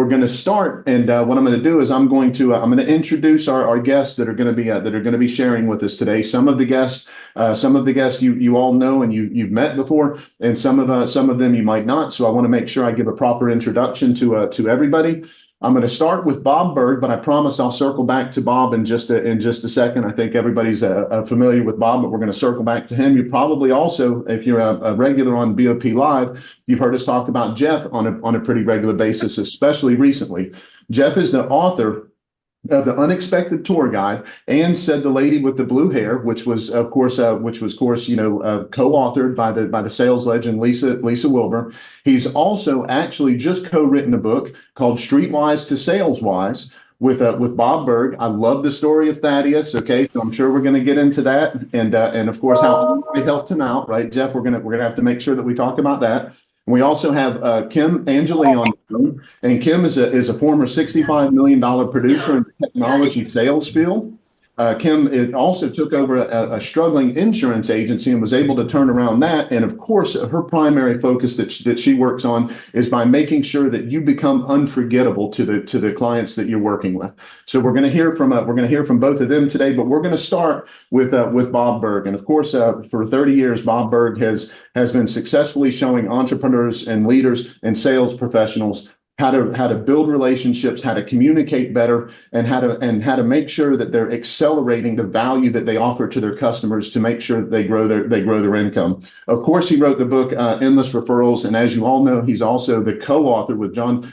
we're going to start, and what I'm going to do is I'm going to introduce our guests that are going to be sharing with us today. Some of the guests you all know and you've met before, and some of them you might not. So I want to make sure I give a proper introduction to everybody. I'm going to start with Bob Burg, but I promise I'll circle back to Bob in just a second. I think everybody's familiar with Bob, but we're going to circle back to him. You probably also, if you're a regular on BOP Live, you've heard us talk about Jeff on a pretty regular basis, especially recently. Jeff is the author of The Unexpected Tour Guide and Said the Lady with the Blue Hair, which was co-authored by the sales legend Lisa Wilbur. He's also actually just co-written a book called Streetwise to Saleswise with Bob Burg. I love the story of Thaddeus. Okay, so I'm sure we're going to get into that, and of course how we helped him out, right, Jeff? We're gonna have to make sure that we talk about that. We also have Kim Angeli on the phone, and Kim is a former $65 million producer in the technology sales field. Kim also took over a struggling insurance agency and was able to turn around that. And of course, her primary focus that she works on is by making sure that you become unforgettable to the clients that you're working with. So we're going to hear from both of them today, but we're going to start with Bob Burg. And of course, for 30 years, Bob Burg has been successfully showing entrepreneurs and leaders and sales professionals how to build relationships, how to communicate better, and how to make sure that they're accelerating the value that they offer to their customers to make sure that they grow their income. Of course, he wrote the book Endless Referrals, and as you all know, he's also the co-author with John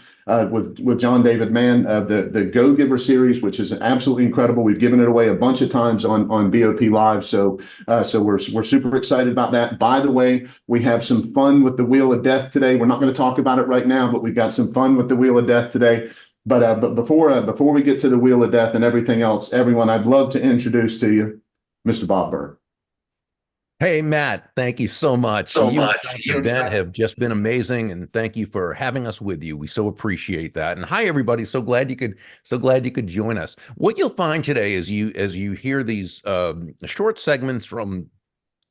David Mann of the Go Giver series, which is absolutely incredible. We've given it away a bunch of times on BOP Live, so we're super excited about that. By the way, we have some fun with the Wheel of Death today. We're not going to talk about it right now, but we've got some fun with the Wheel of Death today. But before we get to the Wheel of Death and everything else, everyone, I'd love to introduce to you Mr. Bob Burg. Hey, Matt, thank you so much. You and Dr. Ben have just been amazing, and thank you for having us with you. We so appreciate that. And hi, everybody. So glad you could join us. What you'll find today as you hear these short segments from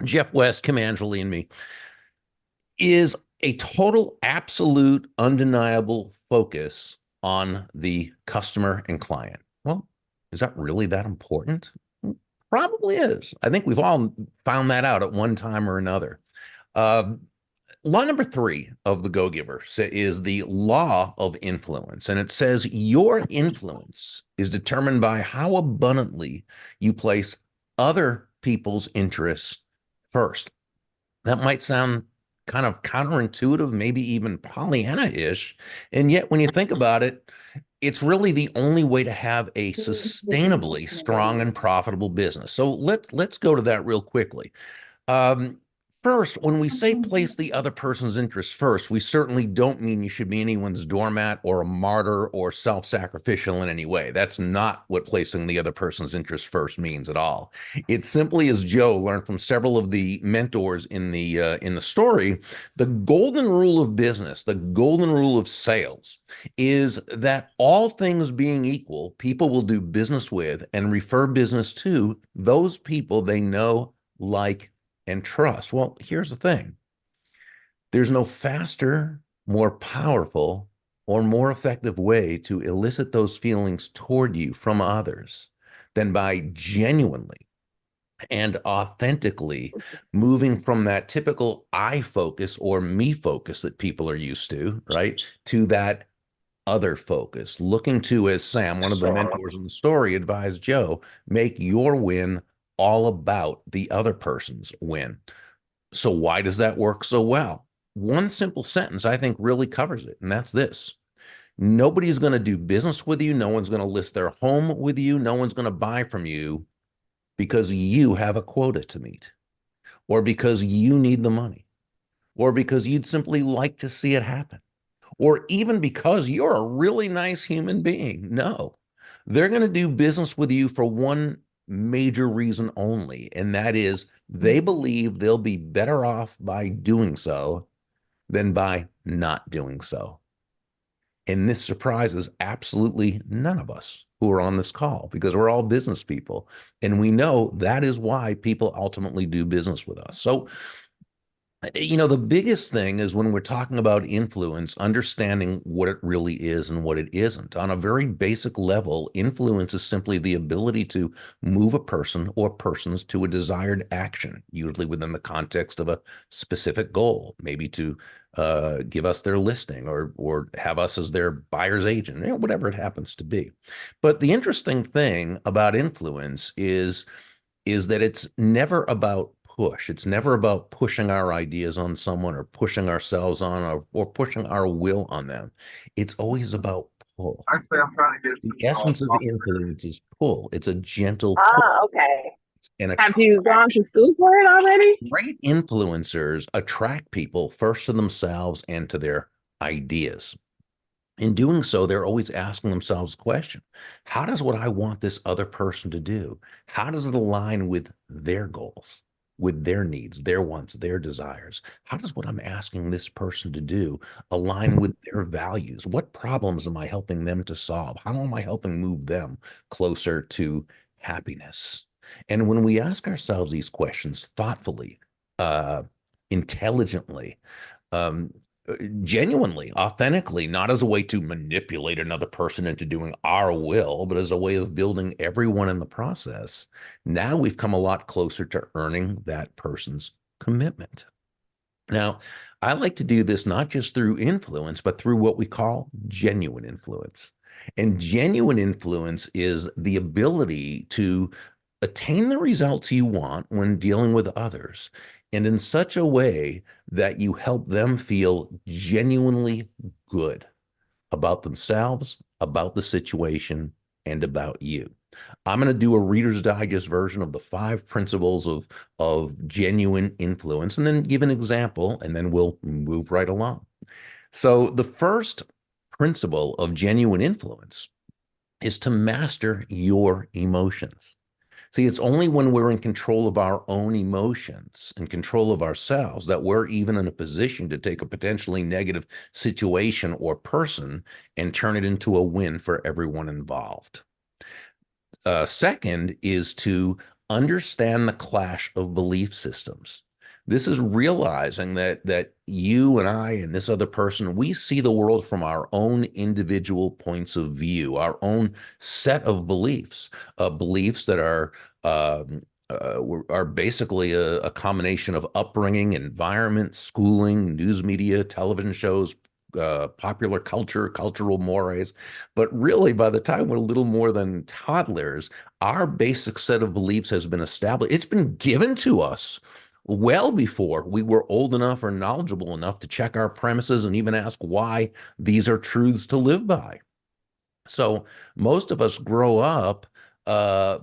Jeff West, Kim Angeli, and me is a total, absolute, undeniable focus on the customer and client. Well, is that really that important? Probably is. I think we've all found that out at one time or another. Law number 3 of the Go Giver is the law of influence. And it says your influence is determined by how abundantly you place other people's interests first. That might sound kind of counterintuitive, maybe even Pollyanna-ish. And yet when you think about it, it's really the only way to have a sustainably strong and profitable business. So let's go to that real quickly. First, when we say place the other person's interests first, we certainly don't mean you should be anyone's doormat or a martyr or self-sacrificial in any way. That's not what placing the other person's interests first means at all. It simply, as Joe learned from several of the mentors in the story, the golden rule of business, the golden rule of sales is that all things being equal, people will do business with and refer business to those people they know, like, and trust. Well, here's the thing. There's no faster, more powerful, or more effective way to elicit those feelings toward you from others than by genuinely and authentically moving from that typical I focus or me focus that people are used to, right, to that other focus, looking to, as Sam, one of the mentors in the story, advised Joe, make your win all about the other person's win. So why does that work so well? One simple sentence, I think, really covers it, and that's this. Nobody's going to do business with you. No one's going to list their home with you. No one's going to buy from you because you have a quota to meet, or because you need the money, or because you'd simply like to see it happen, or even because you're a really nice human being. No, they're going to do business with you for one major reason only, and that is they believe they'll be better off by doing so than by not doing so. And this surprises absolutely none of us who are on this call, because we're all business people, and we know that is why people ultimately do business with us. So The biggest thing is when we're talking about influence, understanding what it really is and what it isn't. On a very basic level, influence is simply the ability to move a person or persons to a desired action, usually within the context of a specific goal, maybe to give us their listing or have us as their buyer's agent, whatever it happens to be. But the interesting thing about influence is that it's never about push. It's never about pushing our ideas on someone or pushing ourselves on or pushing our will on them. It's always about pull. Actually, I'm trying to get The some essence of software. influence is pull. It's a gentle pull. Ah, okay. And Have you gone to school for it already? great influencers attract people first to themselves and to their ideas. In doing so, they're always asking themselves a question. How does what I want this other person to do? How does it align with their goals, with their needs, their wants, their desires? How does what I'm asking this person to do align with their values? What problems am I helping them to solve? How am I helping move them closer to happiness? And when we ask ourselves these questions thoughtfully, uh, intelligently, um, genuinely, authentically, not as a way to manipulate another person into doing our will, but as a way of building everyone in the process. Now we've come a lot closer to earning that person's commitment. Now, I like to do this not just through influence, but through what we call genuine influence. And genuine influence is the ability to attain the results you want when dealing with others, and in such a way that you help them feel genuinely good about themselves, about the situation, and about you. I'm going to do a Reader's Digest version of the 5 principles of genuine influence and then give an example, and then we'll move right along. So, the first principle of genuine influence is to master your emotions. See, it's only when we're in control of our own emotions and control of ourselves that we're even in a position to take a potentially negative situation or person and turn it into a win for everyone involved. Second is to understand the clash of belief systems. This is realizing that you and I and this other person, we see the world from our own individual points of view, our own set of beliefs, beliefs that are basically a combination of upbringing, environment, schooling, news media, television shows, popular culture, cultural mores. But really, by the time we're a little more than toddlers, our basic set of beliefs has been established. It's been given to us well before we were old enough or knowledgeable enough to check our premises and even ask why these are truths to live by. So most of us grow up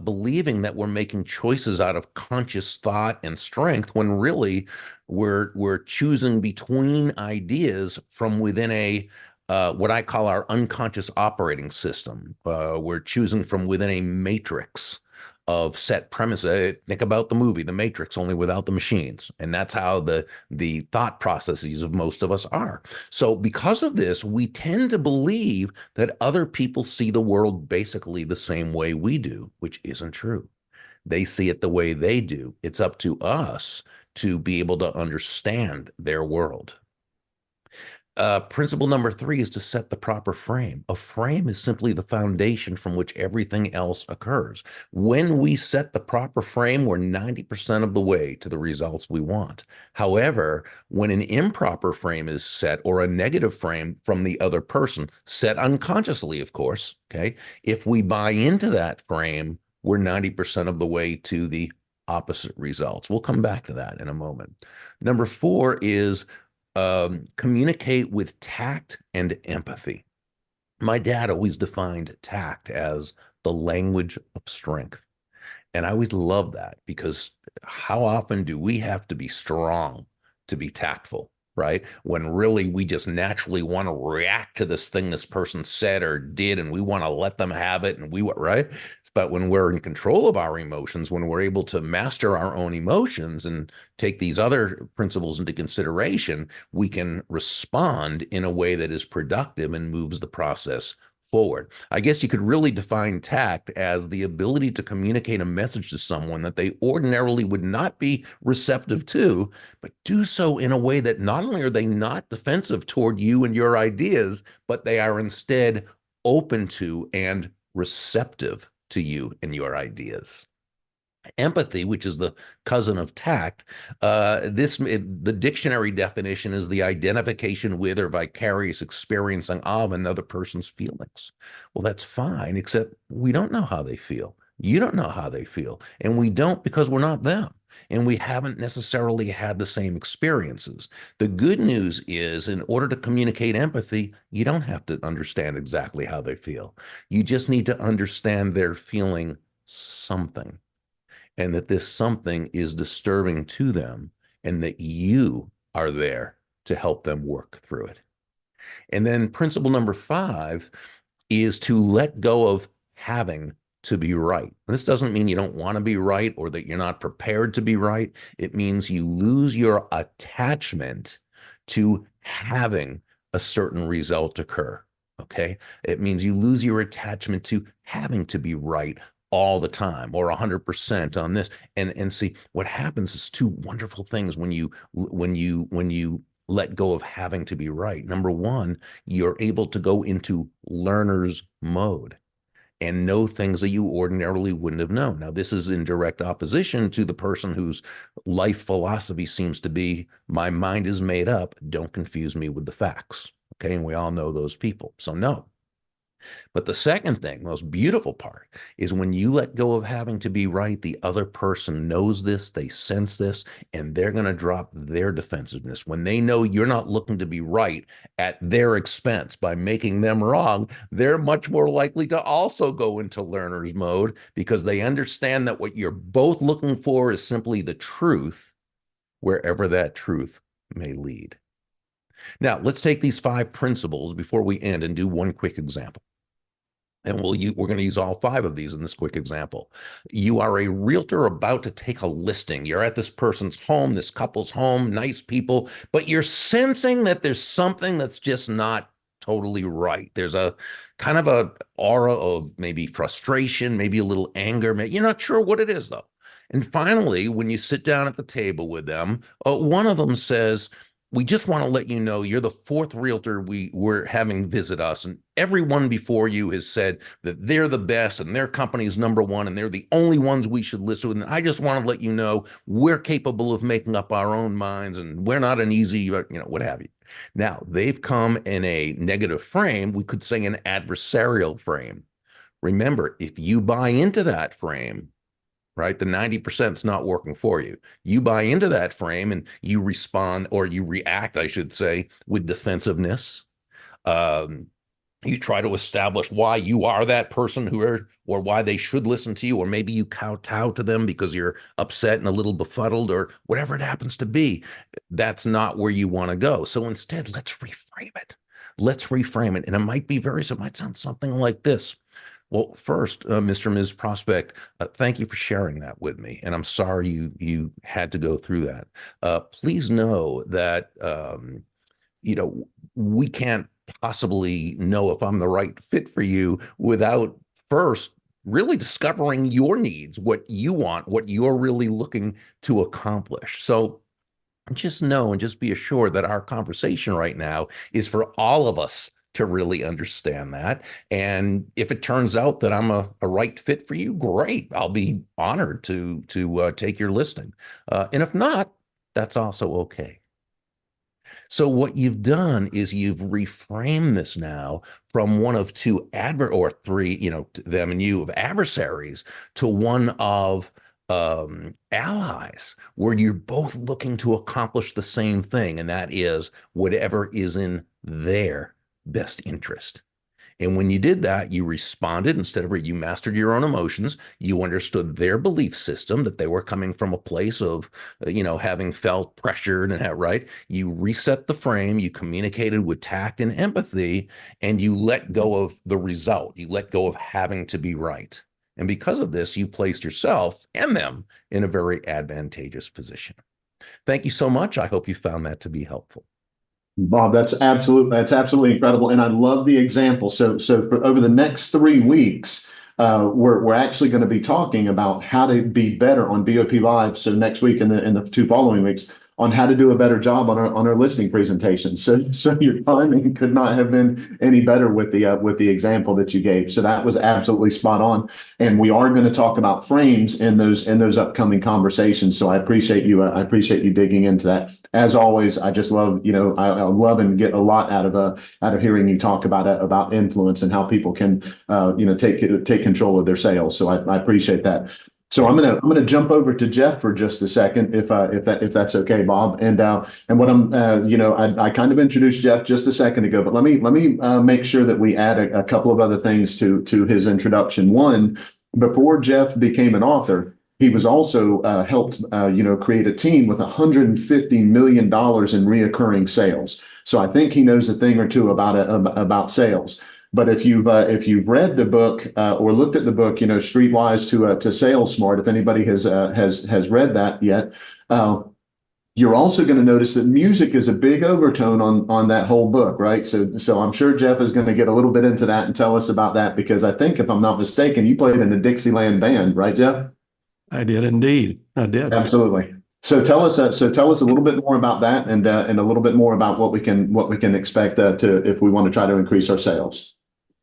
believing that we're making choices out of conscious thought and strength when really we're choosing between ideas from within a what I call our unconscious operating system. We're choosing from within a matrix of set premises. Think about the movie The Matrix, only without the machines, and that's how the thought processes of most of us are. So because of this, we tend to believe that other people see the world basically the same way we do, which isn't true. They see it the way they do. It's up to us to be able to understand their world. Principle number 3 is to set the proper frame. A frame is simply the foundation from which everything else occurs. When we set the proper frame, we're 90% of the way to the results we want. However, when an improper frame is set or a negative frame from the other person, set unconsciously, of course, okay, if we buy into that frame, we're 90% of the way to the opposite results. We'll come back to that in a moment. Number 4 is communicate with tact and empathy. My dad always defined tact as the language of strength. And I always love that because how often do we have to be strong to be tactful, right? When really we just naturally want to react to this thing this person said or did, and we want to let them have it, and right? But when we're in control of our emotions, when we're able to master our own emotions and take these other principles into consideration, we can respond in a way that is productive and moves the process forward. I guess you could really define tact as the ability to communicate a message to someone that they ordinarily would not be receptive to, but do so in a way that not only are they not defensive toward you and your ideas, but they are instead open to and receptive to you and your ideas. Empathy, which is the cousin of tact, the dictionary definition is the identification with or vicarious experiencing of another person's feelings. Well, that's fine, except we don't know how they feel. You don't know how they feel, and we don't because we're not them, and we haven't necessarily had the same experiences. The good news is, in order to communicate empathy, you don't have to understand exactly how they feel. You just need to understand they're feeling something, and that this something is disturbing to them, and that you are there to help them work through it. And then principle number 5 is to let go of having to be right. This doesn't mean you don't want to be right or that you're not prepared to be right. It means you lose your attachment to having a certain result occur. Okay? It means you lose your attachment to having to be right all the time or 100% on this. And see, what happens is 2 wonderful things when you let go of having to be right. Number 1, you're able to go into learner's mode and know things that you ordinarily wouldn't have known. Now, this is in direct opposition to the person whose life philosophy seems to be, my mind is made up, don't confuse me with the facts. Okay, and we all know those people. So no. But the second thing, most beautiful part, is when you let go of having to be right, the other person knows this, they sense this, and they're going to drop their defensiveness. When they know you're not looking to be right at their expense by making them wrong, they're much more likely to also go into learner's mode because they understand that what you're both looking for is simply the truth, wherever that truth may lead. Now, let's take these 5 principles before we end and do one quick example. And we're going to use all 5 of these in this quick example. You are a realtor about to take a listing. You're at this person's home, this couple's home, nice people, but you're sensing that there's something that's just not totally right. There's a kind of a aura of maybe frustration, maybe a little anger. You're not sure what it is, though. And finally, when you sit down at the table with them, one of them says, we just want to let you know you're the 4th realtor we're having visit us, and everyone before you has said that they're the best and their company's number 1 and they're the only ones we should list with. And I just want to let you know we're capable of making up our own minds and we're not an easy, what have you. Now, they've come in a negative frame. We could say an adversarial frame. Remember, if you buy into that frame, right, the 90% is not working for you. You buy into that frame and you respond, or you react, I should say, with defensiveness. You try to establish why you are that person or why they should listen to you, or maybe you kowtow to them because you're upset and a little befuddled, or whatever it happens to be. That's not where you want to go. So instead, let's reframe it. Let's reframe it. And it might sound something like this. Well, first, Mr. and Ms. Prospect, thank you for sharing that with me. And I'm sorry you had to go through that. Please know that, we can't possibly know if I'm the right fit for you without first really discovering your needs, what you want, what you're really looking to accomplish. So just know and just be assured that our conversation right now is for all of us to really understand that. And if it turns out that I'm a right fit for you, great. I'll be honored to take your listing. And if not, that's also okay. So what you've done is you've reframed this now from one of 2 or 3, them and you, of adversaries, to one of allies, where you're both looking to accomplish the same thing, and that is whatever is in their best interest. And when you did that, you responded instead of you mastered your own emotions. You understood their belief system, that they were coming from a place of, having felt pressured and that, right? You reset the frame, you communicated with tact and empathy, and you let go of the result. You let go of having to be right. And because of this, you placed yourself and them in a very advantageous position. Thank you so much. I hope you found that to be helpful. Bob, that's absolutely incredible, and I love the example. So for over the next 3 weeks, we're actually going to be talking about how to be better on BOP Live. So next week and the two following weeks on how to do a better job on our listing presentation. So your timing could not have been any better with the example that you gave. So that was absolutely spot on. And we are going to talk about frames in those upcoming conversations. So I appreciate you digging into that. As always, I just love, I love and get a lot out of hearing you talk about influence and how people can take control of their sales. So I appreciate that. So I'm gonna jump over to Jeff for just a second, if that's okay, Bob. And what I kind of introduced Jeff just a second ago, but let me make sure that we add a couple of other things to his introduction. One, before Jeff became an author, he was also helped create a team with $150 million in reoccurring sales. So I think he knows a thing or two about sales. But if you've read the book or looked at the book, Streetwise to Sales Smart, if anybody has read that yet, you're also going to notice that music is a big overtone on that whole book, right? So I'm sure Jeff is going to get a little bit into that and tell us about that, because I think, if I'm not mistaken, you played in a Dixieland band, right, Jeff? I did indeed. I did. Absolutely. So tell us a little bit more about that, and a little bit more about what we can expect if we want to try to increase our sales.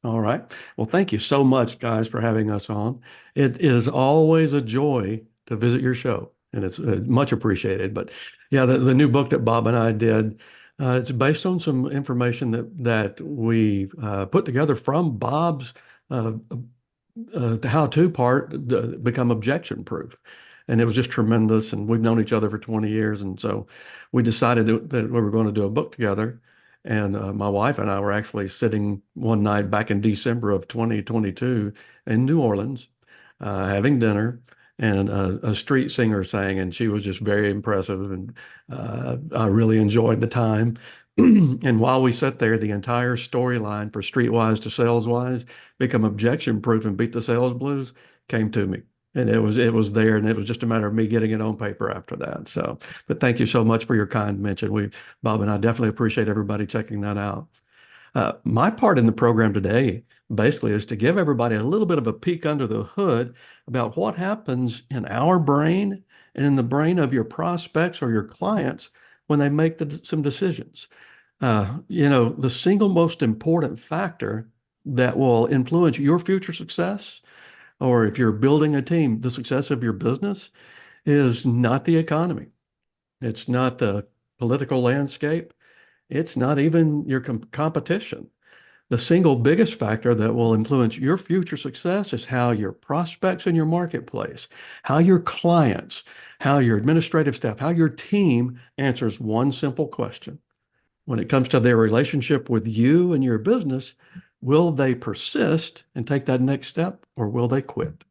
All right. Well, thank you so much, guys, for having us on. It is always a joy to visit your show, and it's much appreciated. But yeah, the new book that Bob and I did, it's based on some information that we put together from Bob's the how-to part, become objection-proof. And it was just tremendous. And we've known each other for 20 years. And so we decided that we were going to do a book together. And my wife and I were actually sitting one night back in December of 2022 in New Orleans, having dinner, and a street singer sang, and she was just very impressive. And I really enjoyed the time. And while we sat there, the entire storyline for Streetwise to Saleswise, become objection proof and beat the sales blues, came to me. And it was there, and it was just a matter of me getting it on paper after that. So, but thank you so much for your kind mention. Bob and I definitely appreciate everybody checking that out. My part in the program today basically is to give everybody a little bit of a peek under the hood about what happens in our brain and in the brain of your prospects or your clients when they make some decisions. The single most important factor that will influence your future success, or if you're building a team, the success of your business, is not the economy. It's not the political landscape. It's not even your competition. The single biggest factor that will influence your future success is how your prospects in your marketplace, how your clients, how your administrative staff, how your team answers one simple question. When it comes to their relationship with you and your business, will they persist and take that next step, or will they quit?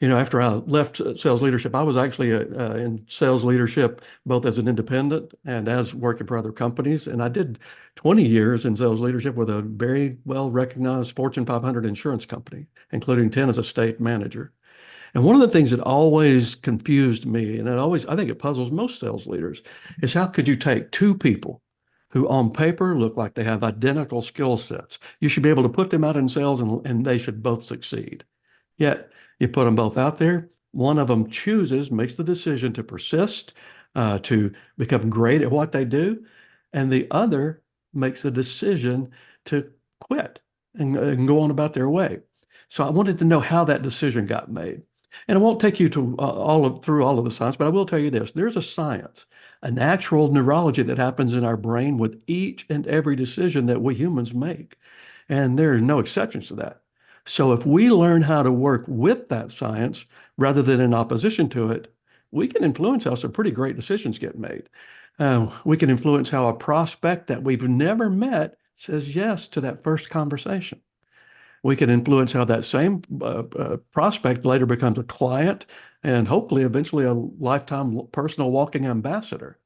After I left sales leadership, I was actually in sales leadership both as an independent and as working for other companies. And I did 20 years in sales leadership with a very well-recognized Fortune 500 insurance company, including 10 as a state manager. And one of the things that always confused me, and I think it puzzles most sales leaders, is how could you take two people who on paper look like they have identical skill sets? You should be able to put them out in sales, and they should both succeed. Yet you put them both out there, one of them makes the decision to persist, to become great at what they do, and the other makes the decision to quit and go on about their way. So I wanted to know how that decision got made. And I won't take you to through all of the science, but I will tell you this. There's a science, a natural neurology that happens in our brain with each and every decision that we humans make. And there are no exceptions to that. So if we learn how to work with that science rather than in opposition to it, we can influence how some pretty great decisions get made. We can influence how a prospect that we've never met says yes to that first conversation. We can influence how that same prospect later becomes a client, and hopefully eventually a lifetime personal walking ambassador.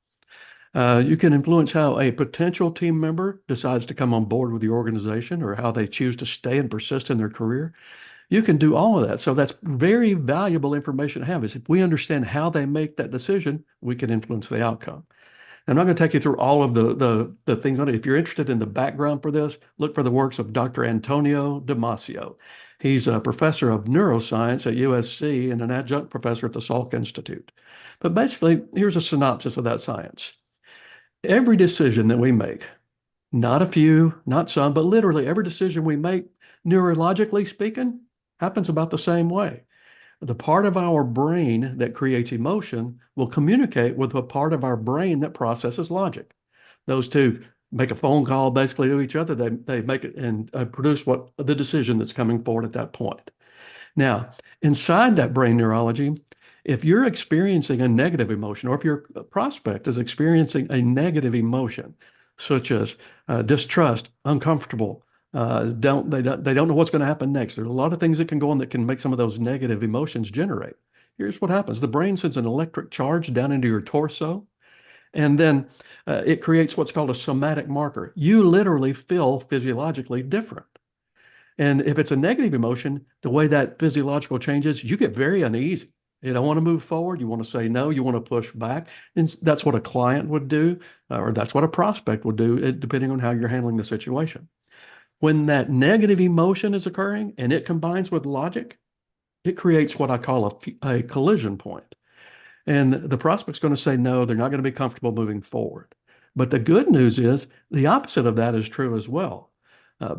You can influence how a potential team member decides to come on board with the organization, or how they choose to stay and persist in their career. You can do all of that. So that's very valuable information to have, is if we understand how they make that decision, we can influence the outcome. I'm not going to take you through all of the things on it. If you're interested in the background for this, look for the works of Dr. Antonio Damasio. He's a professor of neuroscience at USC and an adjunct professor at the Salk Institute. But basically, here's a synopsis of that science. Every decision that we make, not a few, not some, but literally every decision we make, neurologically speaking, happens about the same way. The part of our brain that creates emotion will communicate with the part of our brain that processes logic. Those two make a phone call basically to each other. They make it and produce what the decision that's coming forward at that point. Now, inside that brain neurology, if you're experiencing a negative emotion, or if your prospect is experiencing a negative emotion, such as distrust, uncomfortable, they don't know what's going to happen next. There's a lot of things that can go on that can make some of those negative emotions generate. Here's what happens. The brain sends an electric charge down into your torso, and then it creates what's called a somatic marker. You literally feel physiologically different. And if it's a negative emotion, the way that physiological changes, you get very uneasy. You don't want to move forward. You want to say no. You want to push back. And that's what a client would do, or that's what a prospect would do, depending on how you're handling the situation. When that negative emotion is occurring and it combines with logic, it creates what I call a collision point. And the prospect's going to say no, they're not going to be comfortable moving forward. But the good news is the opposite of that is true as well.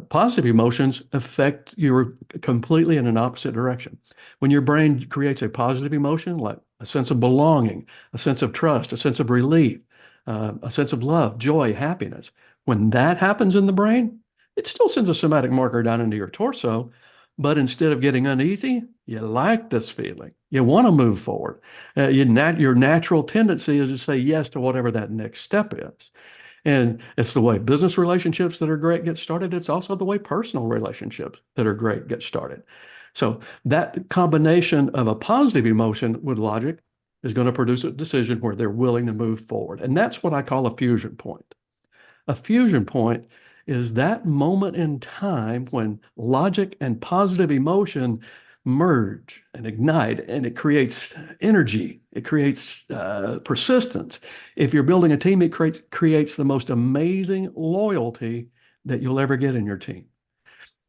Positive emotions affect you completely in an opposite direction. When your brain creates a positive emotion, like a sense of belonging, a sense of trust, a sense of relief, a sense of love, joy, happiness, when that happens in the brain, it still sends a somatic marker down into your torso, but instead of getting uneasy, you like this feeling. You want to move forward. Your natural tendency is to say yes to whatever that next step is. And it's the way business relationships that are great get started. It's also the way personal relationships that are great get started. So that combination of a positive emotion with logic is going to produce a decision where they're willing to move forward. And that's what I call a fusion point. A fusion point is that moment in time when logic and positive emotion merge and ignite, and it creates energy. It creates persistence. If you're building a team, it creates the most amazing loyalty that you'll ever get in your team.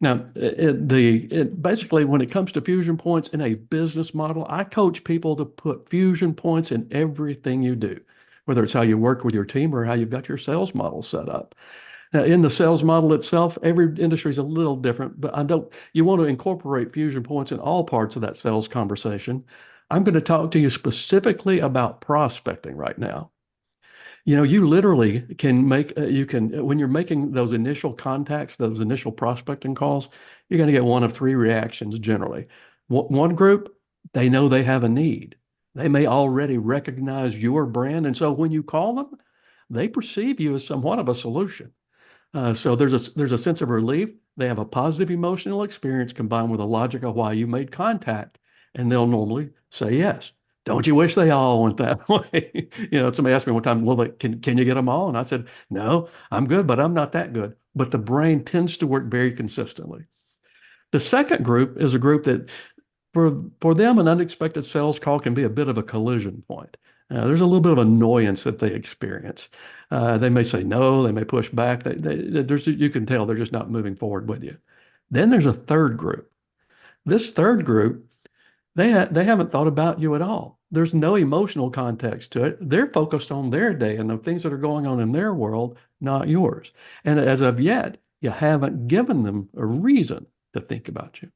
Now, basically, when it comes to fusion points in a business model, I coach people to put fusion points in everything you do, whether it's how you work with your team or how you've got your sales model set up. Now, in the sales model itself, every industry is a little different, but you want to incorporate fusion points in all parts of that sales conversation. I'm going to talk to you specifically about prospecting right now. You literally can when you're making those initial contacts, those initial prospecting calls, you're going to get one of three reactions generally. One group, they know they have a need. They may already recognize your brand. And so when you call them, they perceive you as somewhat of a solution. So there's a sense of relief. They have a positive emotional experience combined with the logic of why you made contact, and they'll normally say yes. Don't you wish they all went that way? Somebody asked me one time, well, can you get them all? And I said, no, I'm good, but I'm not that good. But the brain tends to work very consistently. The second group is a group that for them, an unexpected sales call can be a bit of a collision point. There's a little bit of annoyance that they experience. They may say no, they may push back. You can tell they're just not moving forward with you. Then there's a third group. This third group, they haven't thought about you at all. There's no emotional context to it. They're focused on their day and the things that are going on in their world, not yours. And as of yet, you haven't given them a reason to think about you.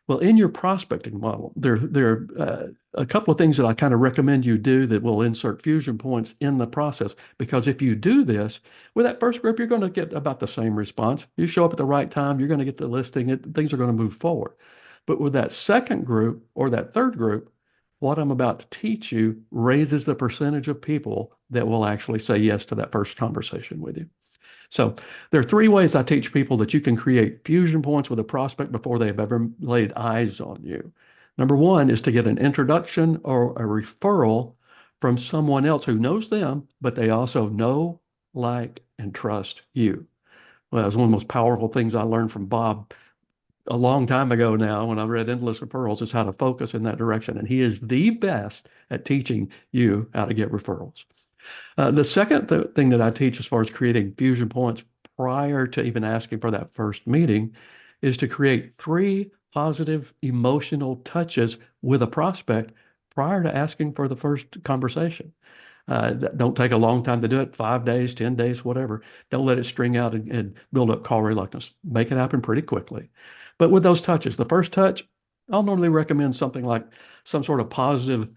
Well, in your prospecting model, there are a couple of things that I kind of recommend you do that will insert fusion points in the process. Because if you do this, with that first group, you're going to get about the same response. You show up at the right time, you're going to get the listing, things are going to move forward. But with that second group or that third group, what I'm about to teach you raises the percentage of people that will actually say yes to that first conversation with you. So there are three ways I teach people that you can create fusion points with a prospect before they've ever laid eyes on you. Number one is to get an introduction or a referral from someone else who knows them, but they also know, like, and trust you. Well, that's one of the most powerful things I learned from Bob a long time ago now when I read Endless Referrals, is how to focus in that direction. And he is the best at teaching you how to get referrals. The second thing that I teach as far as creating fusion points prior to even asking for that first meeting is to create 3 positive emotional touches with a prospect prior to asking for the first conversation. Don't take a long time to do it, 5 days, 10 days, whatever. Don't let it string out and build up call reluctance. Make it happen pretty quickly. But with those touches, the first touch, I'll normally recommend something like some sort of positive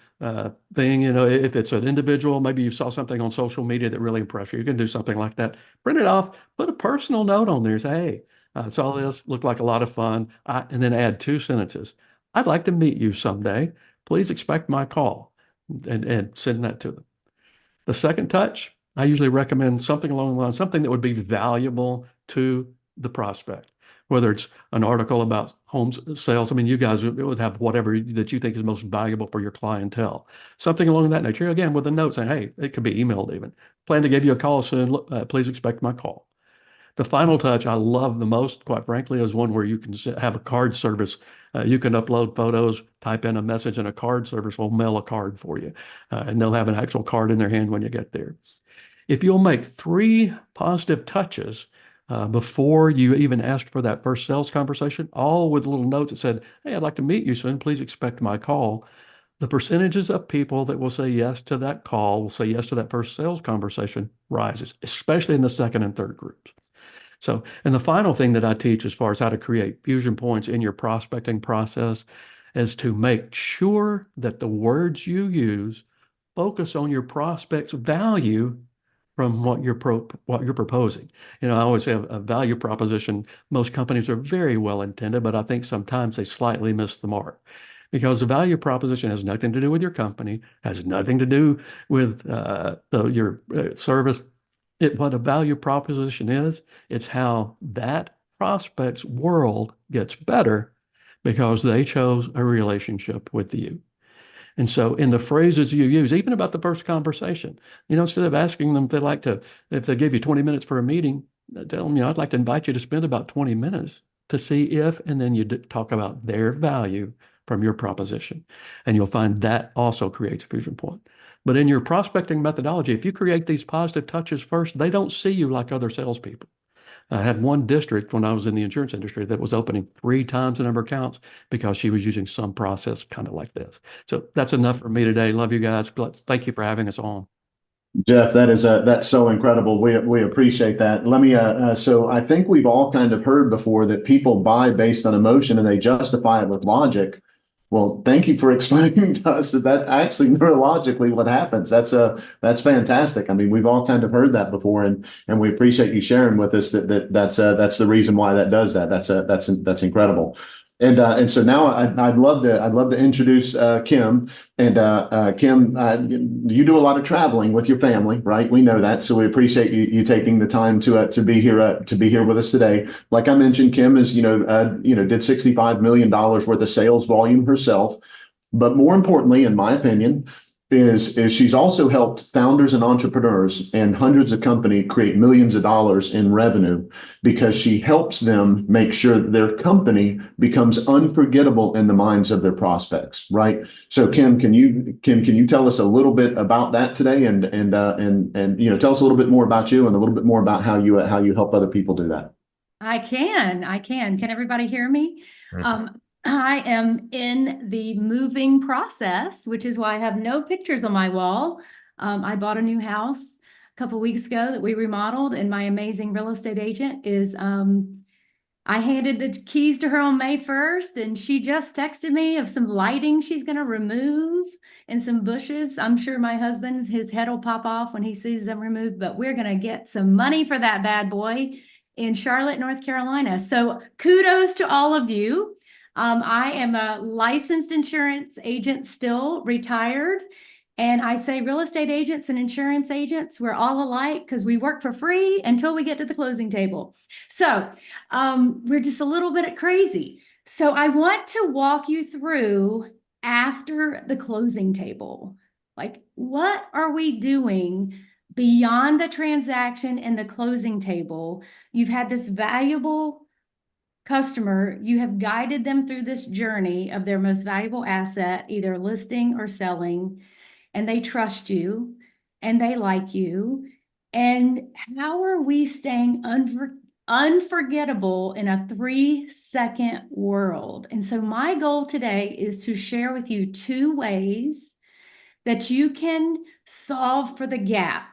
thing. You know, if it's an individual, maybe you saw something on social media that really impressed you. You can do something like that. Print it off, put a personal note on there. Say, hey, I saw this, looked like a lot of fun. And then add 2 sentences. I'd like to meet you someday. Please expect my call, and send that to them. The second touch, I usually recommend something along the line, something that would be valuable to the prospect, whether it's an article about home sales. I mean, you guys would have whatever that you think is most valuable for your clientele. Something along that nature, again, with a note saying, hey, it could be emailed even. Plan to give you a call soon. Please expect my call. The final touch I love the most, quite frankly, is one where you can have a card service. You can upload photos, type in a message, and a card service will mail a card for you. And they'll have an actual card in their hand when you get there. If you'll make 3 positive touches before you even asked for that first sales conversation, all with little notes that said, hey, I'd like to meet you soon. Please expect my call. The percentages of people that will say yes to that call, will say yes to that first sales conversation rises, especially in the second and third groups. So, and the final thing that I teach as far as how to create fusion points in your prospecting process is to make sure that the words you use focus on your prospect's value from what you're proposing. You know, I always say a value proposition. Most companies are very well intended, but I think sometimes they slightly miss the mark, because the value proposition has nothing to do with your company, has nothing to do with your service. What a value proposition is, it's how that prospect's world gets better because they chose a relationship with you. And so in the phrases you use, even about the first conversation, you know, instead of asking them if they give you 20 minutes for a meeting, tell them, you know, I'd like to invite you to spend about 20 minutes to see if, and then you talk about their value from your proposition. And you'll find that also creates a fusion point. But in your prospecting methodology, if you create these positive touches first, they don't see you like other salespeople. I had one district when I was in the insurance industry that was opening 3 times the number of accounts because she was using some process kind of like this. So that's enough for me today. Love you guys. Thank you for having us on. Jeff, that's so incredible. We appreciate that. Let me so I think we've all kind of heard before that people buy based on emotion and they justify it with logic. Well, thank you for explaining to us that actually neurologically what happens. That's fantastic. I mean, we've all kind of heard that before, and we appreciate you sharing with us that's the reason why that does that. That's incredible. And so now I'd love to introduce Kim. And Kim, you do a lot of traveling with your family, right? We know that, so we appreciate you taking the time to be here with us today. Like I mentioned, Kim is did $65 million worth of sales volume herself, but more importantly, in my opinion, is she's also helped founders and entrepreneurs and hundreds of companies create millions of dollars in revenue because she helps them make sure that their company becomes unforgettable in the minds of their prospects, right? So Kim, can you tell us a little bit about that today, and tell us a little bit more about you and a little bit more about how you help other people do that? I can. Can everybody hear me? Mhm. I am in the moving process, which is why I have no pictures on my wall. I bought a new house a couple weeks ago that we remodeled, and my amazing real estate agent is, I handed the keys to her on May 1st, and she just texted me of some lighting she's going to remove and some bushes. I'm sure my his head will pop off when he sees them removed, but we're going to get some money for that bad boy in Charlotte, North Carolina. So kudos to all of you. I am a licensed insurance agent, still retired. And I say real estate agents and insurance agents, we're all alike because we work for free until we get to the closing table. So we're just a little bit crazy. So I want to walk you through after the closing table. Like, what are we doing beyond the transaction and the closing table? You've had this valuable customer, you have guided them through this journey of their most valuable asset, either listing or selling, and they trust you. and they like you. And how are we staying unforgettable in a 3-second world? And so my goal today is to share with you 2 ways that you can solve for the gap.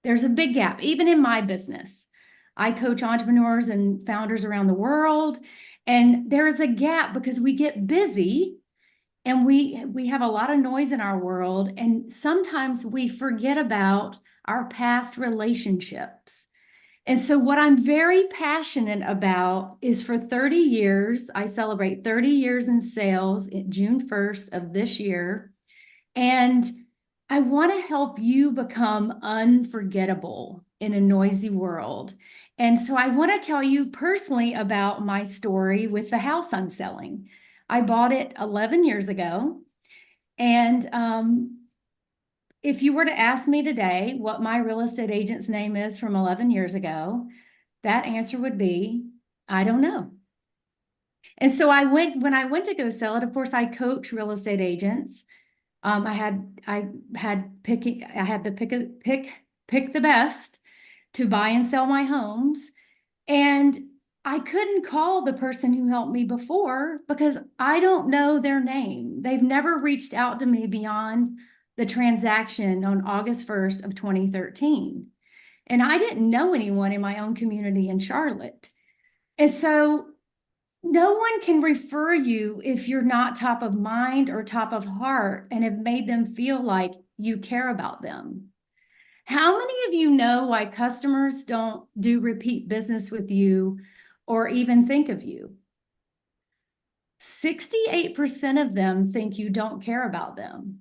There's a big gap, even in my business. I coach entrepreneurs and founders around the world, and there is a gap because we get busy and we have a lot of noise in our world, and sometimes we forget about our past relationships. And so what I'm very passionate about is for 30 years, I celebrate 30 years in sales in June 1st of this year. And I want to help you become unforgettable in a noisy world. And so I want to tell you personally about my story with the house I'm selling. I bought it 11 years ago. And if you were to ask me today what my real estate agent's name is from 11 years ago, that answer would be, I don't know. And so when I went to go sell it, of course, I coach real estate agents. I had to pick the best to buy and sell my homes. And I couldn't call the person who helped me before because I don't know their name. They've never reached out to me beyond the transaction on August 1st of 2013. And I didn't know anyone in my own community in Charlotte. And so no one can refer you if you're not top of mind or top of heart and have made them feel like you care about them. How many of you know why customers don't do repeat business with you or even think of you? 68% of them think you don't care about them.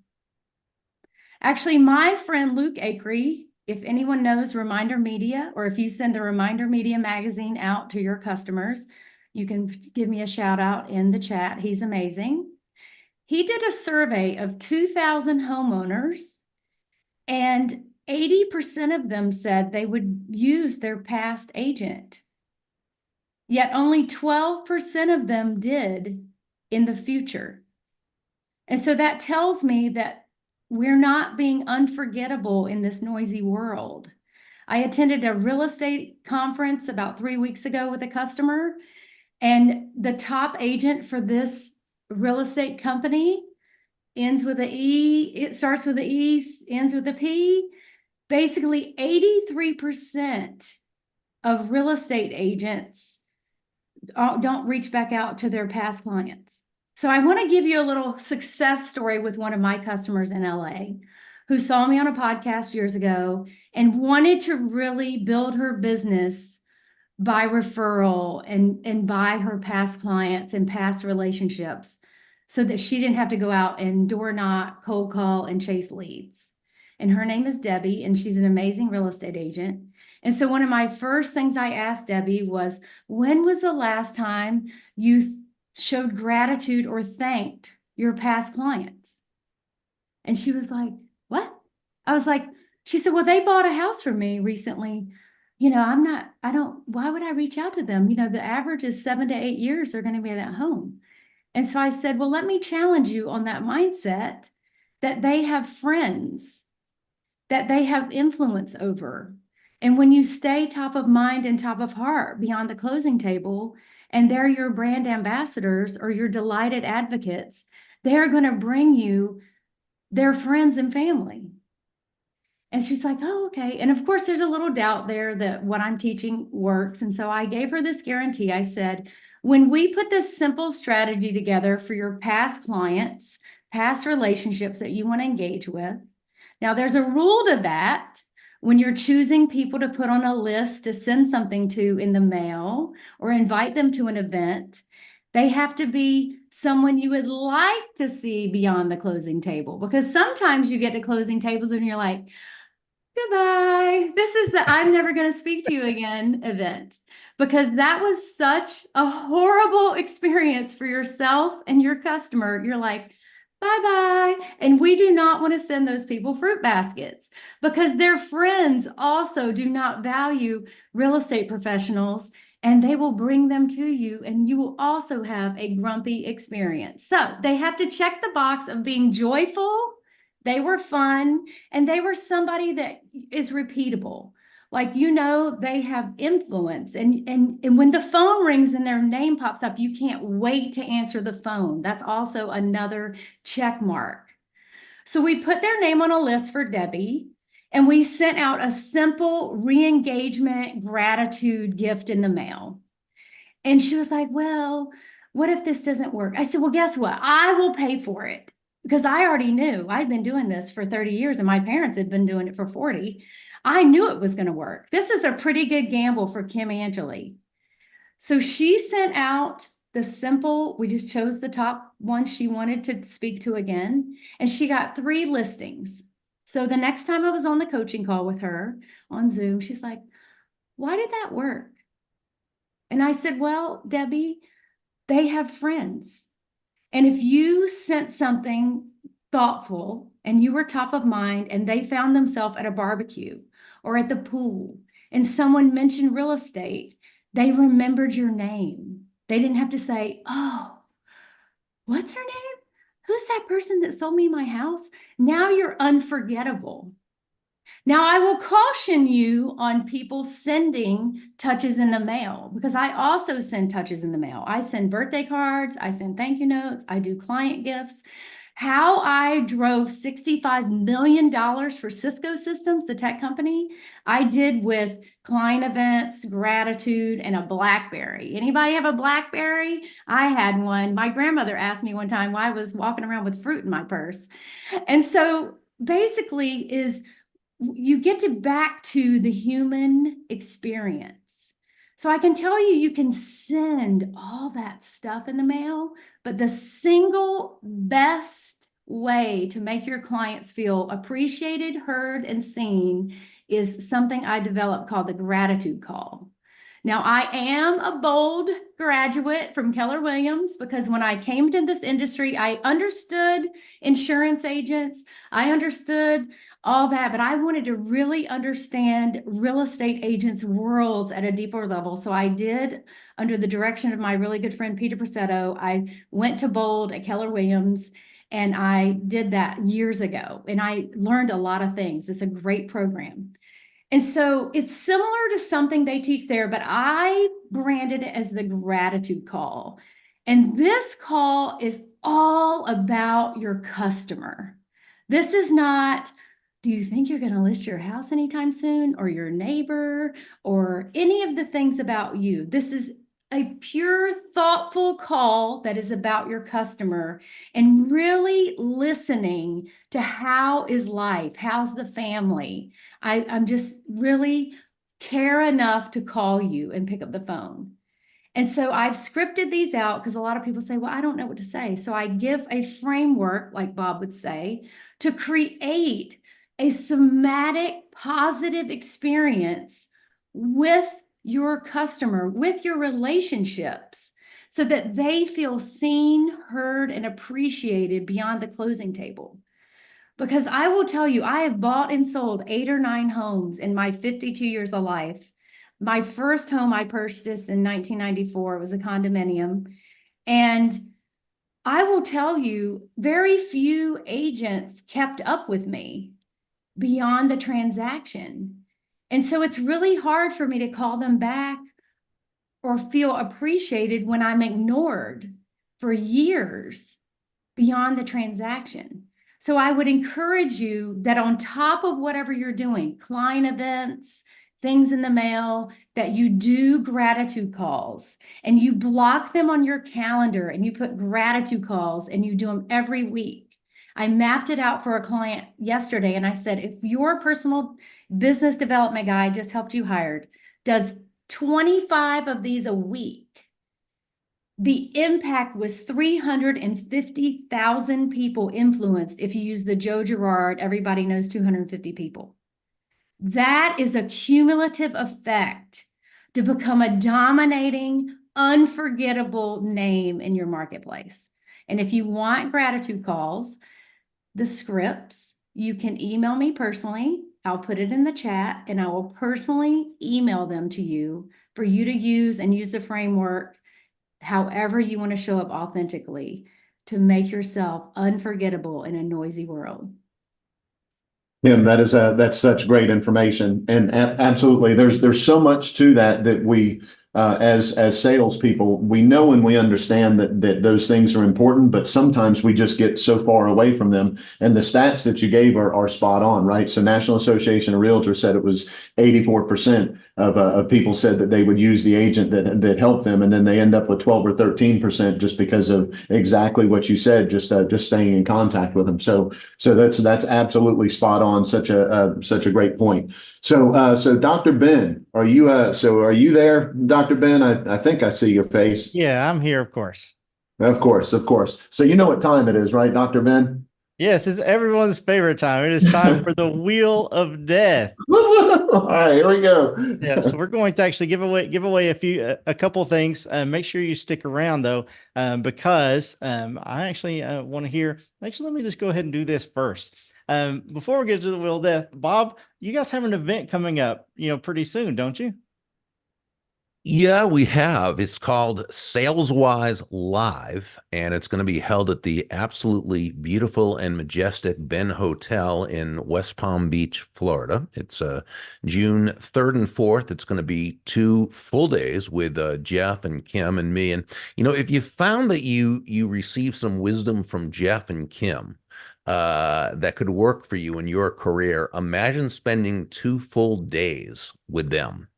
Actually, my friend Luke Acree, if anyone knows Reminder Media, or if you send the Reminder Media magazine out to your customers, you can give me a shout out in the chat. He's amazing. He did a survey of 2,000 homeowners, and 80% of them said they would use their past agent. Yet only 12% of them did in the future. And so that tells me that we're not being unforgettable in this noisy world. I attended a real estate conference about 3 weeks ago with a customer, and the top agent for this real estate company ends with an E, it starts with an E, ends with a P. Basically, 83% of real estate agents don't reach back out to their past clients. So I want to give you a little success story with one of my customers in LA who saw me on a podcast years ago and wanted to really build her business by referral and by her past clients and past relationships so that she didn't have to go out and door knock, cold call, and chase leads. And her name is Debbie, and she's an amazing real estate agent. And so one of my first things I asked Debbie was, when was the last time you showed gratitude or thanked your past clients? And she was like, what? I was like, she said, well, they bought a house from me recently. You know, why would I reach out to them? You know, the average is 7 to 8 years they're going to be in that home. And so I said, well, let me challenge you on that mindset that they have friends, that they have influence over. And when you stay top of mind and top of heart beyond the closing table, and they're your brand ambassadors or your delighted advocates, they're going to bring you their friends and family. And she's like, oh, okay. And of course, there's a little doubt there that what I'm teaching works. And so I gave her this guarantee. I said, when we put this simple strategy together for your past clients, past relationships that you want to engage with, now there's a rule to that. When you're choosing people to put on a list to send something to in the mail or invite them to an event, they have to be someone you would like to see beyond the closing table. Because sometimes you get to closing tables and you're like, goodbye. This is the I'm never going to speak to you again event. Because that was such a horrible experience for yourself and your customer. You're like, bye-bye. And we do not want to send those people fruit baskets because their friends also do not value real estate professionals, and they will bring them to you, and you will also have a grumpy experience. So they have to check the box of being joyful, They were fun, and they were somebody that is repeatable. Like, they have influence, and when the phone rings and their name pops up, you can't wait to answer the phone. That's also another check mark. So we put their name on a list for Debbie, and we sent out a simple re-engagement gratitude gift in the mail. And she was like, well, what if this doesn't work? I said, well, guess what? I will pay for it, because I already knew I'd been doing this for 30 years and my parents had been doing it for 40. I knew it was going to work. This is a pretty good gamble for Kim Angeli. So she sent out we just chose the top one she wanted to speak to again, and she got 3 listings. So the next time I was on the coaching call with her on Zoom, she's like, why did that work? And I said, well, Debbie, they have friends. And if you sent something thoughtful and you were top of mind, and they found themselves at a barbecue or at the pool and someone mentioned real estate, they remembered your name. They didn't have to say, oh, what's her name? Who's that person that sold me my house? Now you're unforgettable. Now, I will caution you on people sending touches in the mail, because I also send touches in the mail. I send birthday cards, I send thank you notes, I do client gifts. How I drove $65 million for Cisco Systems, the tech company, I did with client events, gratitude, and a BlackBerry. Anybody have a BlackBerry? I had one. My grandmother asked me one time why I was walking around with fruit in my purse. And so basically you get back to the human experience. So I can tell you, you can send all that stuff in the mail, but the single best way to make your clients feel appreciated, heard, and seen is something I developed called the gratitude call. Now, I am a Bold graduate from Keller Williams, because when I came into this industry, I understood insurance agents. I understood all that, but I wanted to really understand real estate agents' worlds at a deeper level. So I did, under the direction of my really good friend, Peter Presetto, I went to Bold at Keller Williams, and I did that years ago. And I learned a lot of things. It's a great program. And so it's similar to something they teach there, but I branded it as the gratitude call. And this call is all about your customer. This is not, do you think you're going to list your house anytime soon, or your neighbor, or any of the things about you. This is a pure, thoughtful call that is about your customer, and really listening to how is life, how's the family. I'm just really care enough to call you and pick up the phone. And so I've scripted these out, because a lot of people say, well, I don't know what to say. So I give a framework, like Bob would say, to create a somatic, positive experience with your customer, with your relationships, so that they feel seen, heard, and appreciated beyond the closing table. Because I will tell you, I have bought and sold 8 or 9 homes in my 52 years of life. My first home I purchased in 1994 was a condominium. And I will tell you, very few agents kept up with me beyond the transaction. And so it's really hard for me to call them back or feel appreciated when I'm ignored for years beyond the transaction. So I would encourage you that on top of whatever you're doing, client events, things in the mail, that you do gratitude calls, and you block them on your calendar, and you put gratitude calls, and you do them every week. I mapped it out for a client yesterday, and I said, if your personal business development guy just helped you hired does 25 of these a week, the impact was 350,000 people influenced. If you use the Joe Girard, everybody knows 250 people. That is a cumulative effect to become a dominating, unforgettable name in your marketplace. And if you want gratitude calls, the scripts, you can email me personally. I'll put it in the chat, and I will personally email them to you for you to use, and use the framework however you want to show up authentically to make yourself unforgettable in a noisy world. Yeah, that's such great information, and absolutely, there's so much to that we, as salespeople, we know and we understand that those things are important, but sometimes we just get so far away from them. And the stats that you gave are spot on, right? So National Association of Realtors said it was 84% of people said that they would use the agent that helped them, and then they end up with 12 or 13% just because of exactly what you said, just staying in contact with them. So that's absolutely spot on. Such a great point. So Dr. Ben, are you there, Dr. Ben? I think I see your face. Yeah, I'm here, of course. Of course, of course. So you know what time it is, right, Dr. Ben? Yes, it's everyone's favorite time. It is time for the Wheel of Death. All right, here we go. Yeah, so we're going to actually give away a couple of things. Make sure you stick around though, because I actually want to hear. Actually, let me just go ahead and do this first. Before we get to the Wheel of Death, Bob, you guys have an event coming up, pretty soon, don't you? Yeah, we have. It's called SalesWise Live, and it's going to be held at the absolutely beautiful and majestic Ben Hotel in West Palm Beach, Florida. It's June 3rd and 4th. It's going to be 2 full days with Jeff and Kim and me. And, if you found that you received some wisdom from Jeff and Kim, that could work for you in your career, imagine spending 2 full days with them.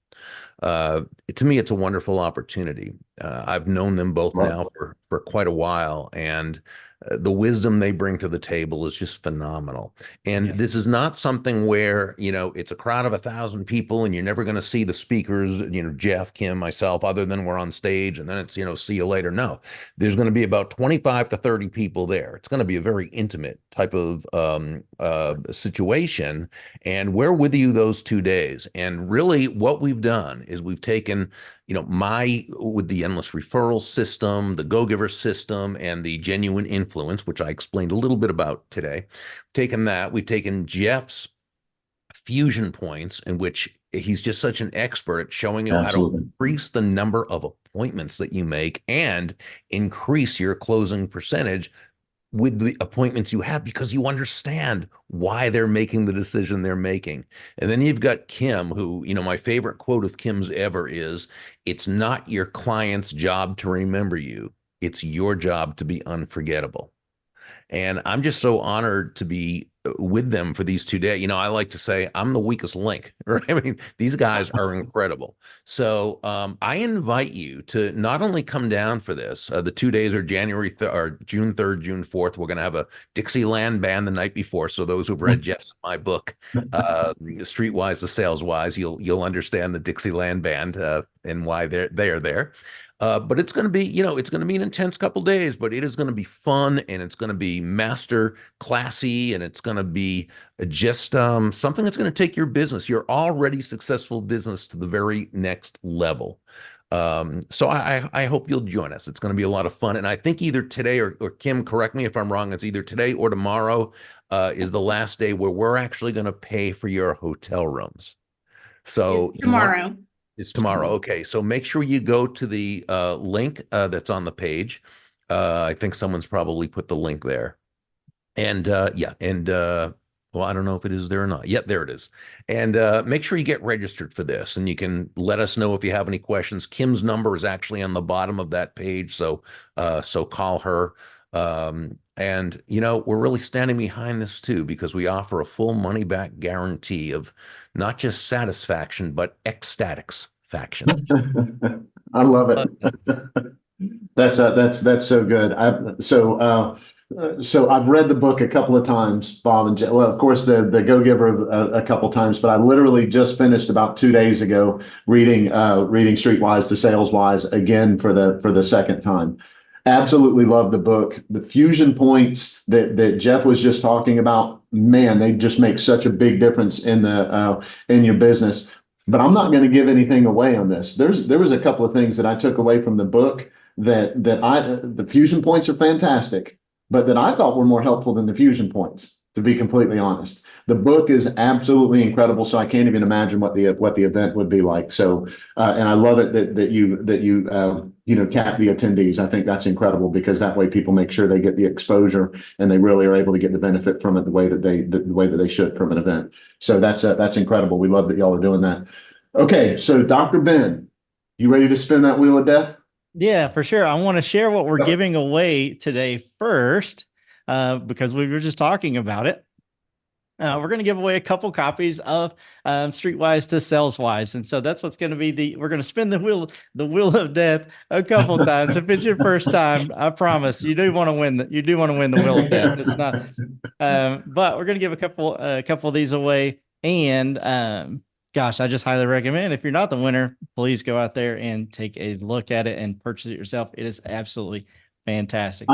To me, it's a wonderful opportunity. I've known them both now for quite a while, and the wisdom they bring to the table is just phenomenal. And this is not something where, it's a crowd of 1,000 people and you're never going to see the speakers, Jeff, Kim, myself, other than we're on stage and then it's, see you later. No, there's going to be about 25 to 30 people there. It's going to be a very intimate type of situation. And we're with you those 2 days. And really what we've done is we've taken, with the endless referral system, the go-giver system, and the genuine influence, which I explained a little bit about today. We've taken Jeff's fusion points, in which he's just such an expert at showing you how to increase the number of appointments that you make and increase your closing percentage with the appointments you have, because you understand why they're making the decision they're making. And then you've got Kim, who, my favorite quote of Kim's ever is, "It's not your client's job to remember you. It's your job to be unforgettable." And I'm just so honored to be with them for these 2 days. I like to say I'm the weakest link, right? I mean, these guys are incredible. So I invite you to not only come down for this. The 2 days are June 3rd, June 4th. We're going to have a Dixieland band the night before. So those who've read Jeff's my book, Streetwise to Saleswise, you'll understand the Dixieland band and why they are there. But it's going to be, it's going to be an intense couple days, but it is going to be fun, and it's going to be master classy, and it's going to be just something that's going to take your business, your already successful business, to the very next level. So I hope you'll join us. It's going to be a lot of fun. And I think either today or Kim, correct me if I'm wrong, it's either today or tomorrow is the last day where we're actually going to pay for your hotel rooms. So it's tomorrow. It's tomorrow. Okay. So make sure you go to the link that's on the page. I think someone's probably put the link there. And well, I don't know if it is there or not. Yep, there it is. And make sure you get registered for this, and you can let us know if you have any questions. Kim's number is actually on the bottom of that page. So call her. And we're really standing behind this too, because we offer a full money back guarantee of not just satisfaction, but ecstatic-faction. I love it. That's so good. So I've read the book a couple of times, Bob, and well, of course, the Go-Giver a couple of times, but I literally just finished about 2 days ago reading Streetwise to Saleswise again for the second time. Absolutely love the book. The fusion points that Jeff was just talking about, man, they just make such a big difference in your business. But I'm not going to give anything away on this. There was a couple of things that I took away from the book the fusion points are fantastic, but that I thought were more helpful than the fusion points. to be completely honest. The book is absolutely incredible, so I can't even imagine what the event would be like. So, and I love it that you cap the attendees. I think that's incredible because that way people make sure they get the exposure and they really are able to get the benefit from it the way that they should from an event. So that's incredible. We love that y'all are doing that. Okay, so Dr. Ben, you ready to spin that wheel of death? Yeah, for sure. I want to share what we're giving away today first, because we were just talking about it. We're going to give away a couple copies of Streetwise to Saleswise, and so that's what's going to be we're going to spin the wheel of death a couple times. If it's your first time, I promise you do want to win you do want to win the wheel of death. It's not, but we're going to give a couple of these away, and gosh, I just highly recommend, if you're not the winner, please go out there and take a look at it and purchase it yourself. It is absolutely fantastic.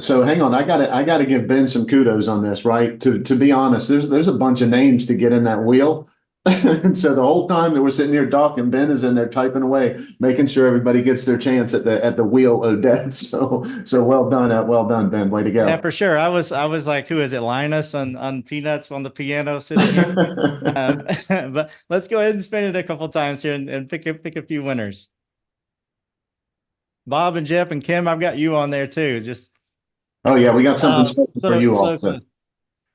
So hang on. I gotta give Ben some kudos on this, right? To be honest, there's a bunch of names to get in that wheel. And so the whole time that we're sitting here talking, Ben is in there typing away, making sure everybody gets their chance at the wheel of death. So well done, Ben. Way to go. Yeah, for sure. I was like, who is it? Linus on Peanuts on the piano sitting here. But let's go ahead and spin it a couple times here and pick a few winners. Bob and Jeff and Kim, I've got you on there too. Oh yeah, we got something special for you also.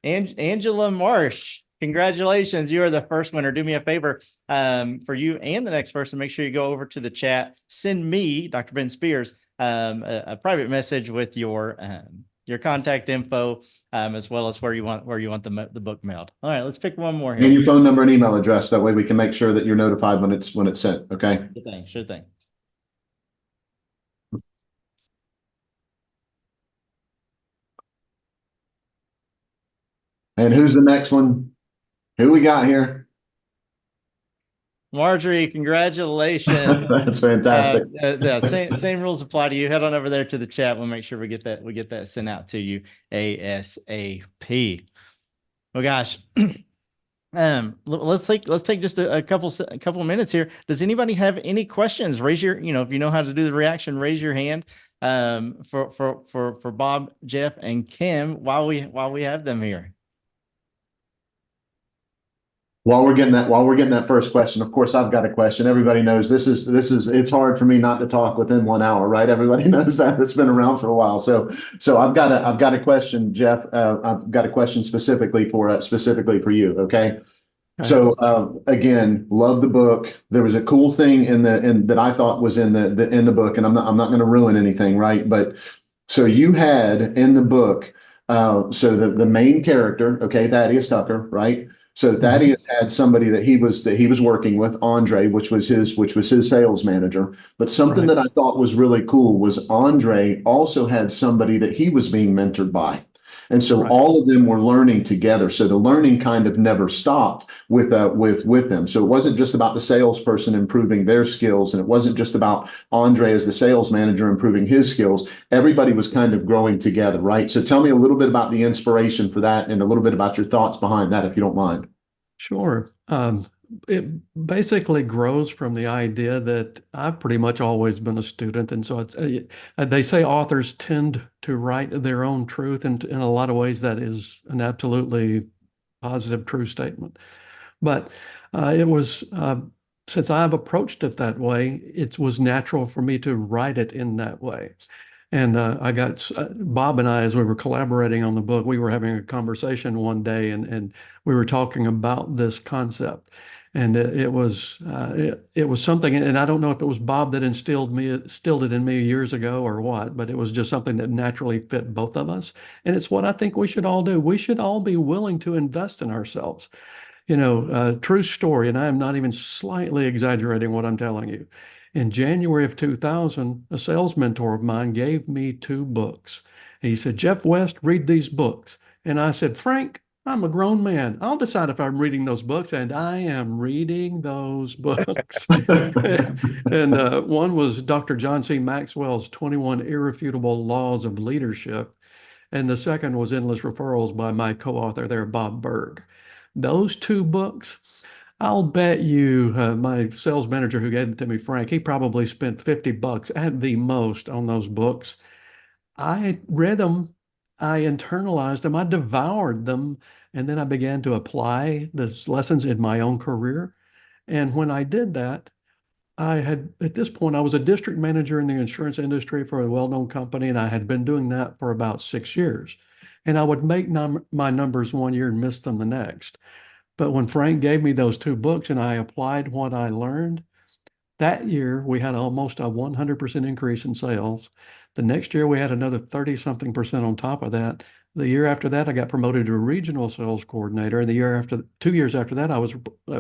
Angela Marsh, congratulations. You are the first winner. Do me a favor, for you and the next person, make sure you go over to the chat, send me, Dr. Ben Spears, a private message with your contact info, as well as where you want the book mailed. All right, let's pick one more here. And your phone number and email address. That way we can make sure that you're notified when it's sent. Okay. Sure thing. And who's the next one? Who we got here? Marjorie, congratulations. That's fantastic. Same rules apply to you. Head on over there to the chat. We'll make sure we get that sent out to you ASAP. Well, gosh, let's take just a couple minutes here. Does anybody have any questions? Raise your, if you know how to do the reaction, raise your hand for Bob, Jeff, and Kim while we have them here. While we're getting that first question, of course, I've got a question. Everybody knows this is it's hard for me not to talk within 1 hour, right? Everybody knows that. It's been around for a while. So I've got a question, Jeff. I've got a question specifically for you. Okay. So again, love the book. There was a cool thing that I thought was in the book, and I'm not going to ruin anything, right? But so you had in the book, so the main character, okay, Thaddeus Tucker, right? So Thaddeus had somebody that he was working with, Andre, which was his sales manager. But something that I thought was really cool was Andre also had somebody that he was being mentored by. And so all of them were learning together. So the learning kind of never stopped with them. So it wasn't just about the salesperson improving their skills, and it wasn't just about Andre as the sales manager improving his skills. Everybody was kind of growing together, right? So tell me a little bit about the inspiration for that and a little bit about your thoughts behind that, if you don't mind. Sure. It basically grows from the idea that I've pretty much always been a student. And so they say authors tend to write their own truth. And in a lot of ways, that is an absolutely positive, true statement. But it was, since I've approached it that way, it was natural for me to write it in that way. And I got Bob and I, as we were collaborating on the book, we were having a conversation one day, and we were talking about this concept. And it was something, and I don't know if it was Bob that instilled it in me years ago or what, but it was just something that naturally fit both of us. And it's what I think we should all do. We should all be willing to invest in ourselves. True story, and I am not even slightly exaggerating what I'm telling you. In January of 2000, a sales mentor of mine gave me 2 books. He said, "Jeff West, read these books." And I said, "Frank, I'm a grown man. I'll decide if I'm reading those books." And I am reading those books. And one was Dr. John C. Maxwell's 21 Irrefutable Laws of Leadership. And the second was Endless Referrals by my co-author there, Bob Burg. Those 2 books, I'll bet you my sales manager who gave them to me, Frank, he probably spent $50 at the most on those books. I read them I internalized them, I devoured them, and then I began to apply those lessons in my own career. And when I did that, at this point, I was a district manager in the insurance industry for a well-known company, and I had been doing that for about 6 years. And I would make my numbers one year and miss them the next. But when Frank gave me those two books and I applied what I learned, that year we had almost a 100% increase in sales. The next year we had another 30 something percent on top of that. The year after that, I got promoted to regional sales coordinator. And the year after, 2 years after that, I was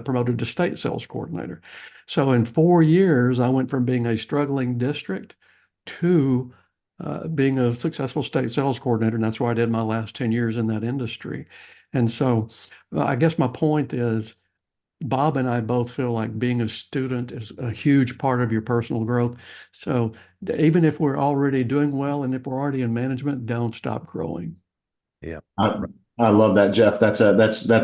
promoted to state sales coordinator. So in 4 years, I went from being a struggling district to being a successful state sales coordinator. And that's where I did my last 10 years in that industry. And so I guess my point is, Bob and I both feel like being a student is a huge part of your personal growth. So even if we're already doing well and if we're already in management, don't stop growing. Yeah. I love that, Jeff. That's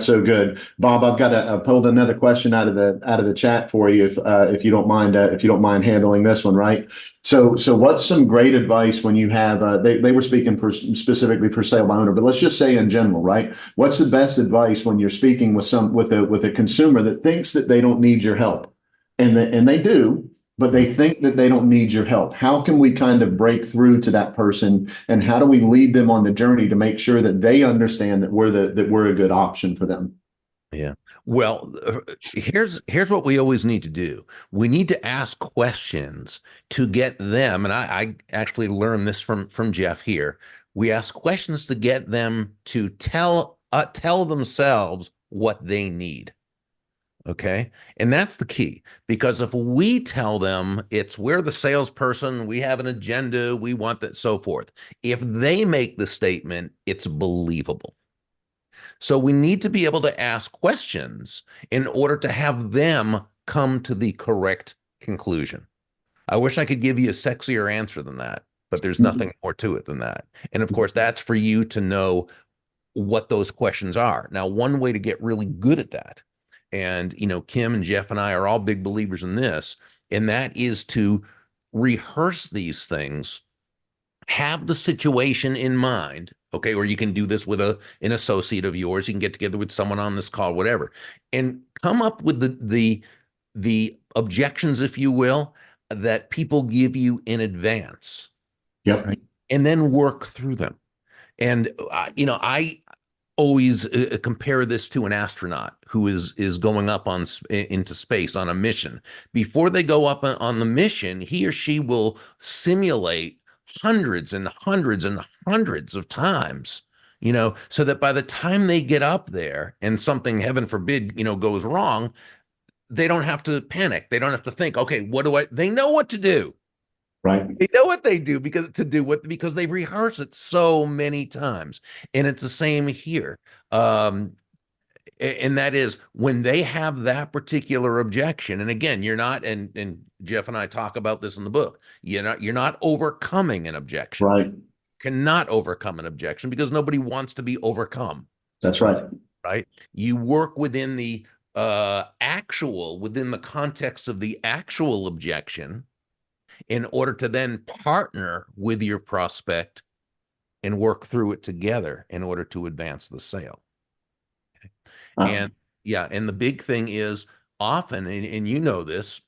so good. Bob, I pulled another question out of the chat for you, if you don't mind handling this one, right? So what's some great advice when you have they were speaking specifically for sale by owner, but let's just say in general, right? What's the best advice when you're speaking with a consumer that thinks that they don't need your help, and they do, but they think that they don't need your help? How can we kind of break through to that person, and how do we lead them on the journey to make sure that they understand that we're a good option for them? Yeah. Well, here's what we always need to do. We need to ask questions to get them, and I actually learned this from Jeff here. We ask questions to get them to tell themselves what they need. Okay. And that's the key, because if we tell them we're the salesperson, we have an agenda, we want that, so forth. If they make the statement, it's believable. So we need to be able to ask questions in order to have them come to the correct conclusion. I wish I could give you a sexier answer than that, but there's nothing more to it than that. And of course, that's for you to know what those questions are. Now, one way to get really good at that, and, Kim and Jeff and I are all big believers in this, and that is to rehearse these things, have the situation in mind, okay? Or you can do this with an associate of yours. You can get together with someone on this call, whatever, and come up with the objections, if you will, that people give you in advance. Yep. Right? And then work through them. And, I always compare this to an astronaut who is going up into space on a mission. Before they go up on the mission, he or she will simulate hundreds and hundreds and hundreds of times, so that by the time they get up there and something, heaven forbid, goes wrong, they don't have to panic. They don't have to think, okay, they know what to do. Right. They know what they do because they've rehearsed it so many times. And it's the same here. And that is when they have that particular objection. And again, you're not, and Jeff and I talk about this in the book, you're not overcoming an objection. Right. Cannot overcome an objection because nobody wants to be overcome. That's right. Right. You work within the within the context of the actual objection, in order to then partner with your prospect and work through it together in order to advance the sale. Okay. And the big thing is often, and you know this,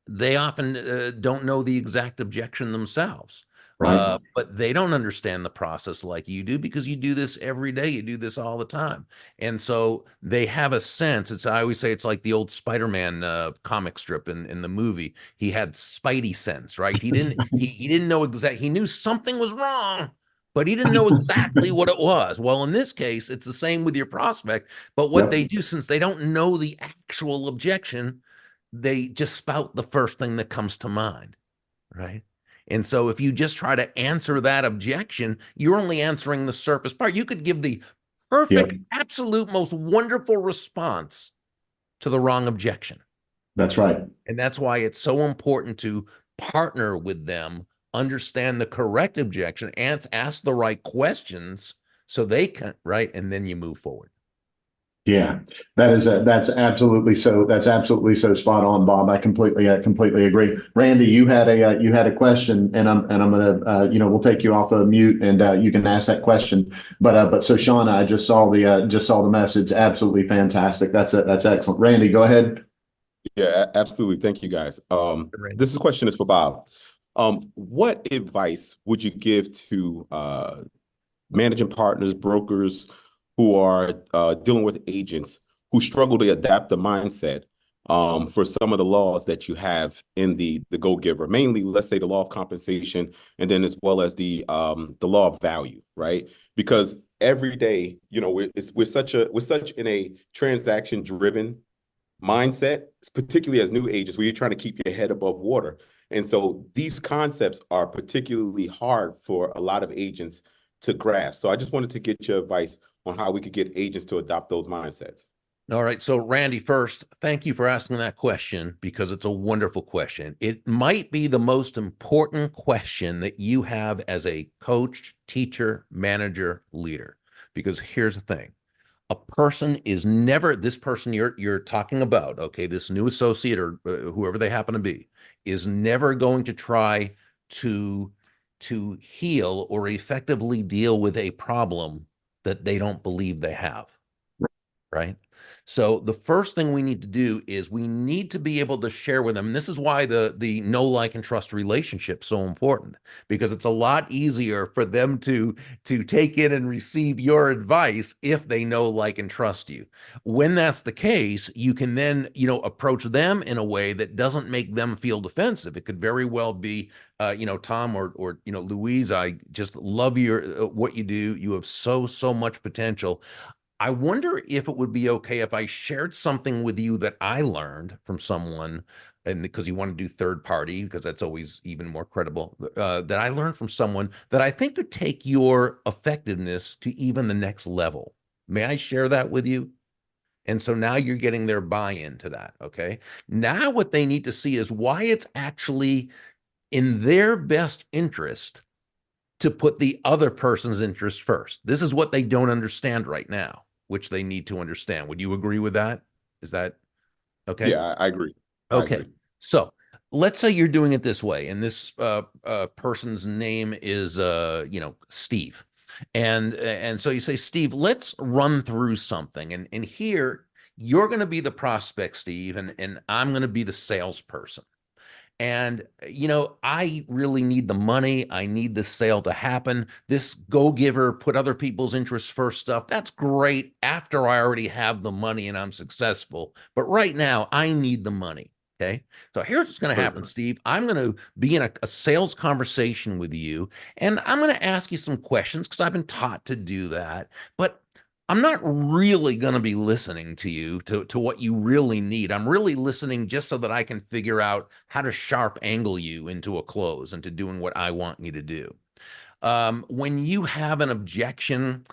they often don't know the exact objection themselves. Right. But they don't understand the process like you do, because you do this every day. You do this all the time. And so they have a sense. I always say it's like the old Spider-Man comic strip in the movie. He had Spidey sense, right? He didn't know he knew something was wrong, but he didn't know exactly what it was. Well, in this case, it's the same with your prospect. But what they do, since they don't know the actual objection, they just spout the first thing that comes to mind, right? And so if you just try to answer that objection, you're only answering the surface part. You could give the perfect, absolute, most wonderful response to the wrong objection. That's right. And that's why it's so important to partner with them, understand the correct objection, and ask the right questions so they can, right? And then you move forward. Yeah, that's absolutely so. That's absolutely so spot on, Bob. I completely agree. Randy, you had a question, and I'm gonna we'll take you off of mute, and you can ask that question. But so Shauna, I just saw the message. Absolutely fantastic. That's excellent. Randy, go ahead. Yeah, absolutely. Thank you, guys. Randy. This question is for Bob. What advice would you give to managing partners, brokers who are dealing with agents who struggle to adapt the mindset for some of the laws that you have in the Go Giver, mainly, let's say, the law of compensation, and then as well as the law of value, right? Because every day, we're such in a transaction driven mindset, particularly as new agents, where you're trying to keep your head above water. And so these concepts are particularly hard for a lot of agents to grasp. So I just wanted to get your advice on how we could get agents to adopt those mindsets. All right. So, Randy, first, thank you for asking that question because it's a wonderful question. It might be the most important question that you have as a coach, teacher, manager, leader. Because here's the thing. A person is never, this person you're talking about, okay, this new associate or whoever they happen to be, is never going to try to heal or effectively deal with a problem that they don't believe they have, right? So the first thing we need to do is we need to be able to share with them. And this is why the know, like, and trust relationship is so important, because it's a lot easier for them to take in and receive your advice if they know, like, and trust you. When that's the case, you can then, approach them in a way that doesn't make them feel defensive. It could very well be, Tom or Louise, I just love your what you do. You have so much potential. I wonder if it would be okay if I shared something with you that I learned from someone, and because you want to do third party, because that's always even more credible, that I learned from someone that I think could take your effectiveness to even the next level. May I share that with you? And so now you're getting their buy-in to that, okay? Now what they need to see is why it's actually in their best interest to put the other person's interest first. This is what they don't understand right now, which they need to understand. Would you agree with that? Is that okay? Yeah, I agree. Okay. So let's say you're doing it this way, and this person's name is Steve. And so you say, Steve, let's run through something. And here you're going to be the prospect, Steve, and I'm going to be the salesperson. And, I really need the money. I need this sale to happen. This go giver, put other people's interests first stuff. That's great after I already have the money and I'm successful. But right now, I need the money. Okay. So here's what's going to happen, Steve. I'm going to be in a sales conversation with you, and I'm going to ask you some questions because I've been taught to do that. But I'm not really going to be listening to you to what you really need. I'm really listening just so that I can figure out how to sharp angle you into a close and to doing what I want you to do. When you have an objection,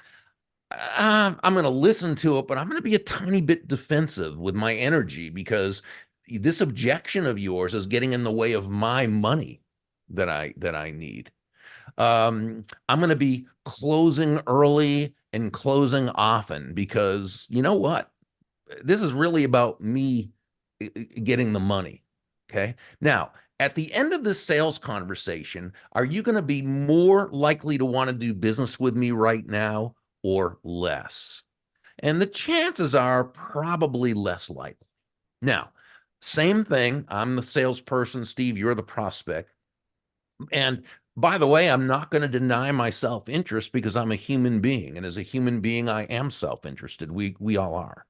I'm going to listen to it, but I'm going to be a tiny bit defensive with my energy because this objection of yours is getting in the way of my money that I need. I'm going to be closing early and closing often because you know what? This is really about me getting the money. Okay. Now, at the end of this sales conversation, are you going to be more likely to want to do business with me right now or less? And the chances are probably less likely. Now, same thing. I'm the salesperson, Steve, you're the prospect. And by the way, I'm not going to deny my self-interest because I'm a human being. And as a human being, I am self-interested. We all are.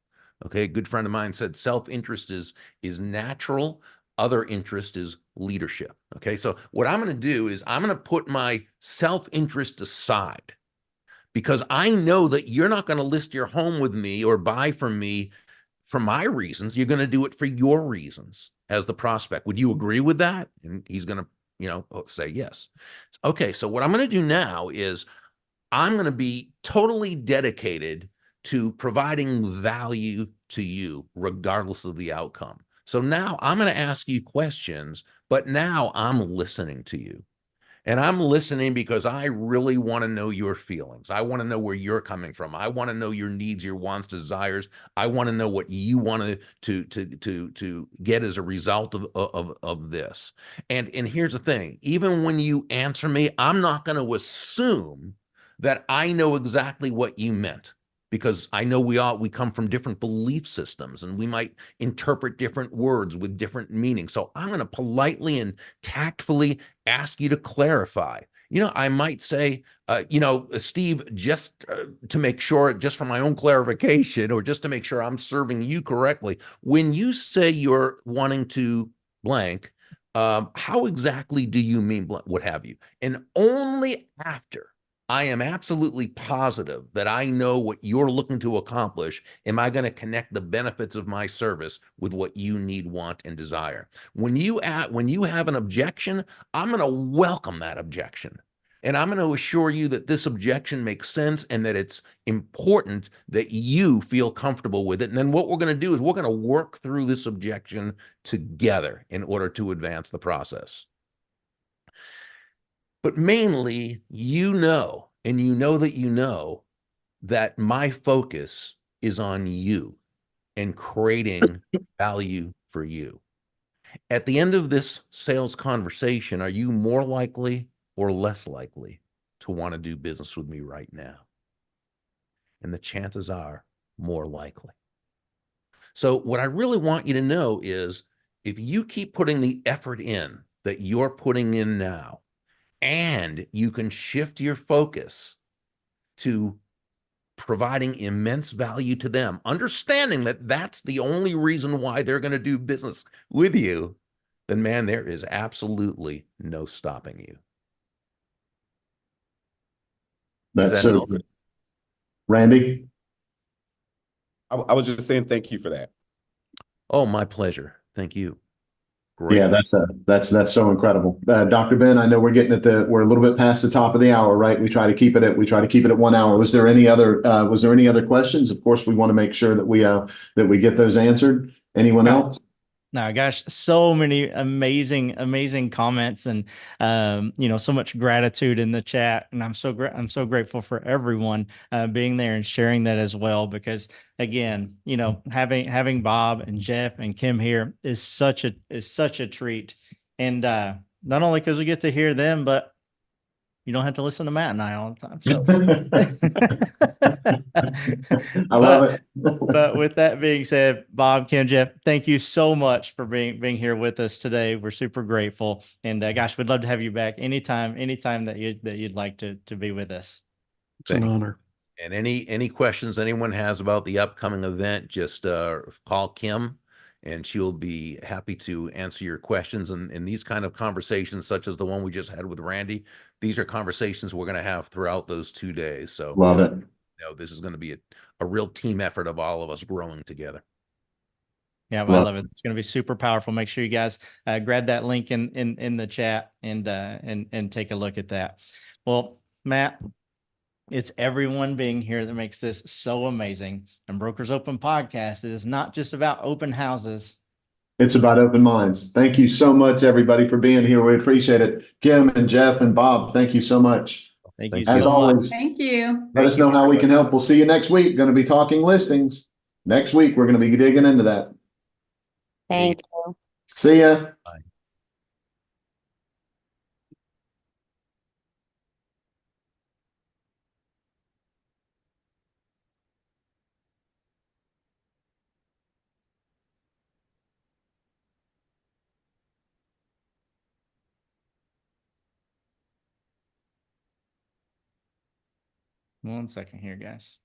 Okay. A good friend of mine said self-interest is natural. Other interest is leadership. Okay. So what I'm going to do is I'm going to put my self-interest aside because I know that you're not going to list your home with me or buy from me for my reasons. You're going to do it for your reasons as the prospect. Would you agree with that? And he's going to say yes. Okay, so what I'm going to do now is I'm going to be totally dedicated to providing value to you, regardless of the outcome. So now I'm going to ask you questions, but now I'm listening to you. And I'm listening because I really want to know your feelings. I want to know where you're coming from. I want to know your needs, your wants, desires. I want to know what you want to get as a result of this. And here's the thing, even when you answer me, I'm not going to assume that I know exactly what you meant, because I know we come from different belief systems and we might interpret different words with different meanings. So I'm going to politely and tactfully ask you to clarify. I might say, Steve, just to make sure, just for my own clarification, or just to make sure I'm serving you correctly, when you say you're wanting to blank, how exactly do you mean what have you? And only after I am absolutely positive that I know what you're looking to accomplish am I going to connect the benefits of my service with what you need, want, and desire. When you have an objection, I'm going to welcome that objection. And I'm going to assure you that this objection makes sense and that it's important that you feel comfortable with it. And then what we're going to do is we're going to work through this objection together in order to advance the process. But mainly, and you know that my focus is on you and creating value for you. At the end of this sales conversation, are you more likely or less likely to want to do business with me right now? And the chances are more likely. So what I really want you to know is, if you keep putting the effort in that you're putting in now, and you can shift your focus to providing immense value to them, understanding that that's the only reason why they're going to do business with you, then man, there is absolutely no stopping you. That's so good. Randy? I was just saying thank you for that. Oh, my pleasure. Thank you. Great. Yeah, that's so incredible. Dr. Ben, I know we're we're a little bit past the top of the hour, right? We try to keep it at 1 hour. Was there any other questions? Of course, we want to make sure that we get those answered. Anyone else? No, gosh, so many amazing comments, and so much gratitude in the chat, and I'm so grateful for everyone being there and sharing that as well, because again, having Bob and Jeff and Kim here is such a treat, and not only because we get to hear them, but you don't have to listen to Matt and I all the time. So I love it. But with that being said, Bob, Kim, Jeff, thank you so much for being here with us today. We're super grateful, and gosh, we'd love to have you back anytime that you'd like to be with us. It's an honor. And any questions anyone has about the upcoming event, just call Kim, and she'll be happy to answer your questions. And in these kind of conversations, such as the one we just had with Randy, these are conversations we're going to have throughout those 2 days. So Love it. This is going to be a real team effort of all of us growing together. Yeah, well, I love it. It's going to be super powerful. Make sure you guys grab that link in the chat and take a look at that. Well, Matt, it's everyone being here that makes this so amazing. And Brokers Open Podcast, it is not just about open houses. It's about open minds. Thank you so much, everybody, for being here. We appreciate it. Kim and Jeff and Bob, thank you so much. Thank you As so always, much. Thank you. Let us know how we can help. We'll see you next week. Going to be talking listings. Next week, we're going to be digging into that. Thank you. See ya. Bye. One second here, guys.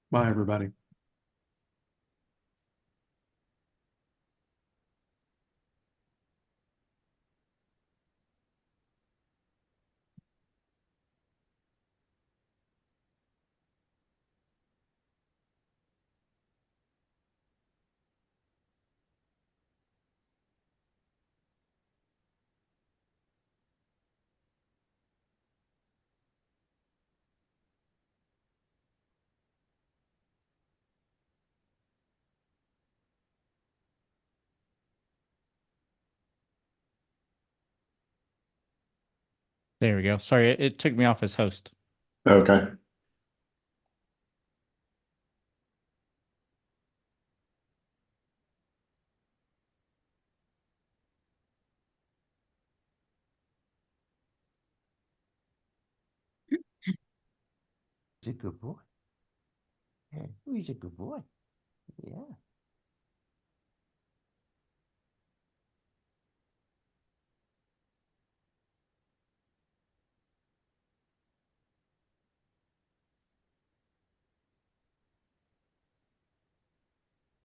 Bye, everybody. There we go. Sorry, it took me off as host. Okay. He's a good boy. He's a good boy. Yeah.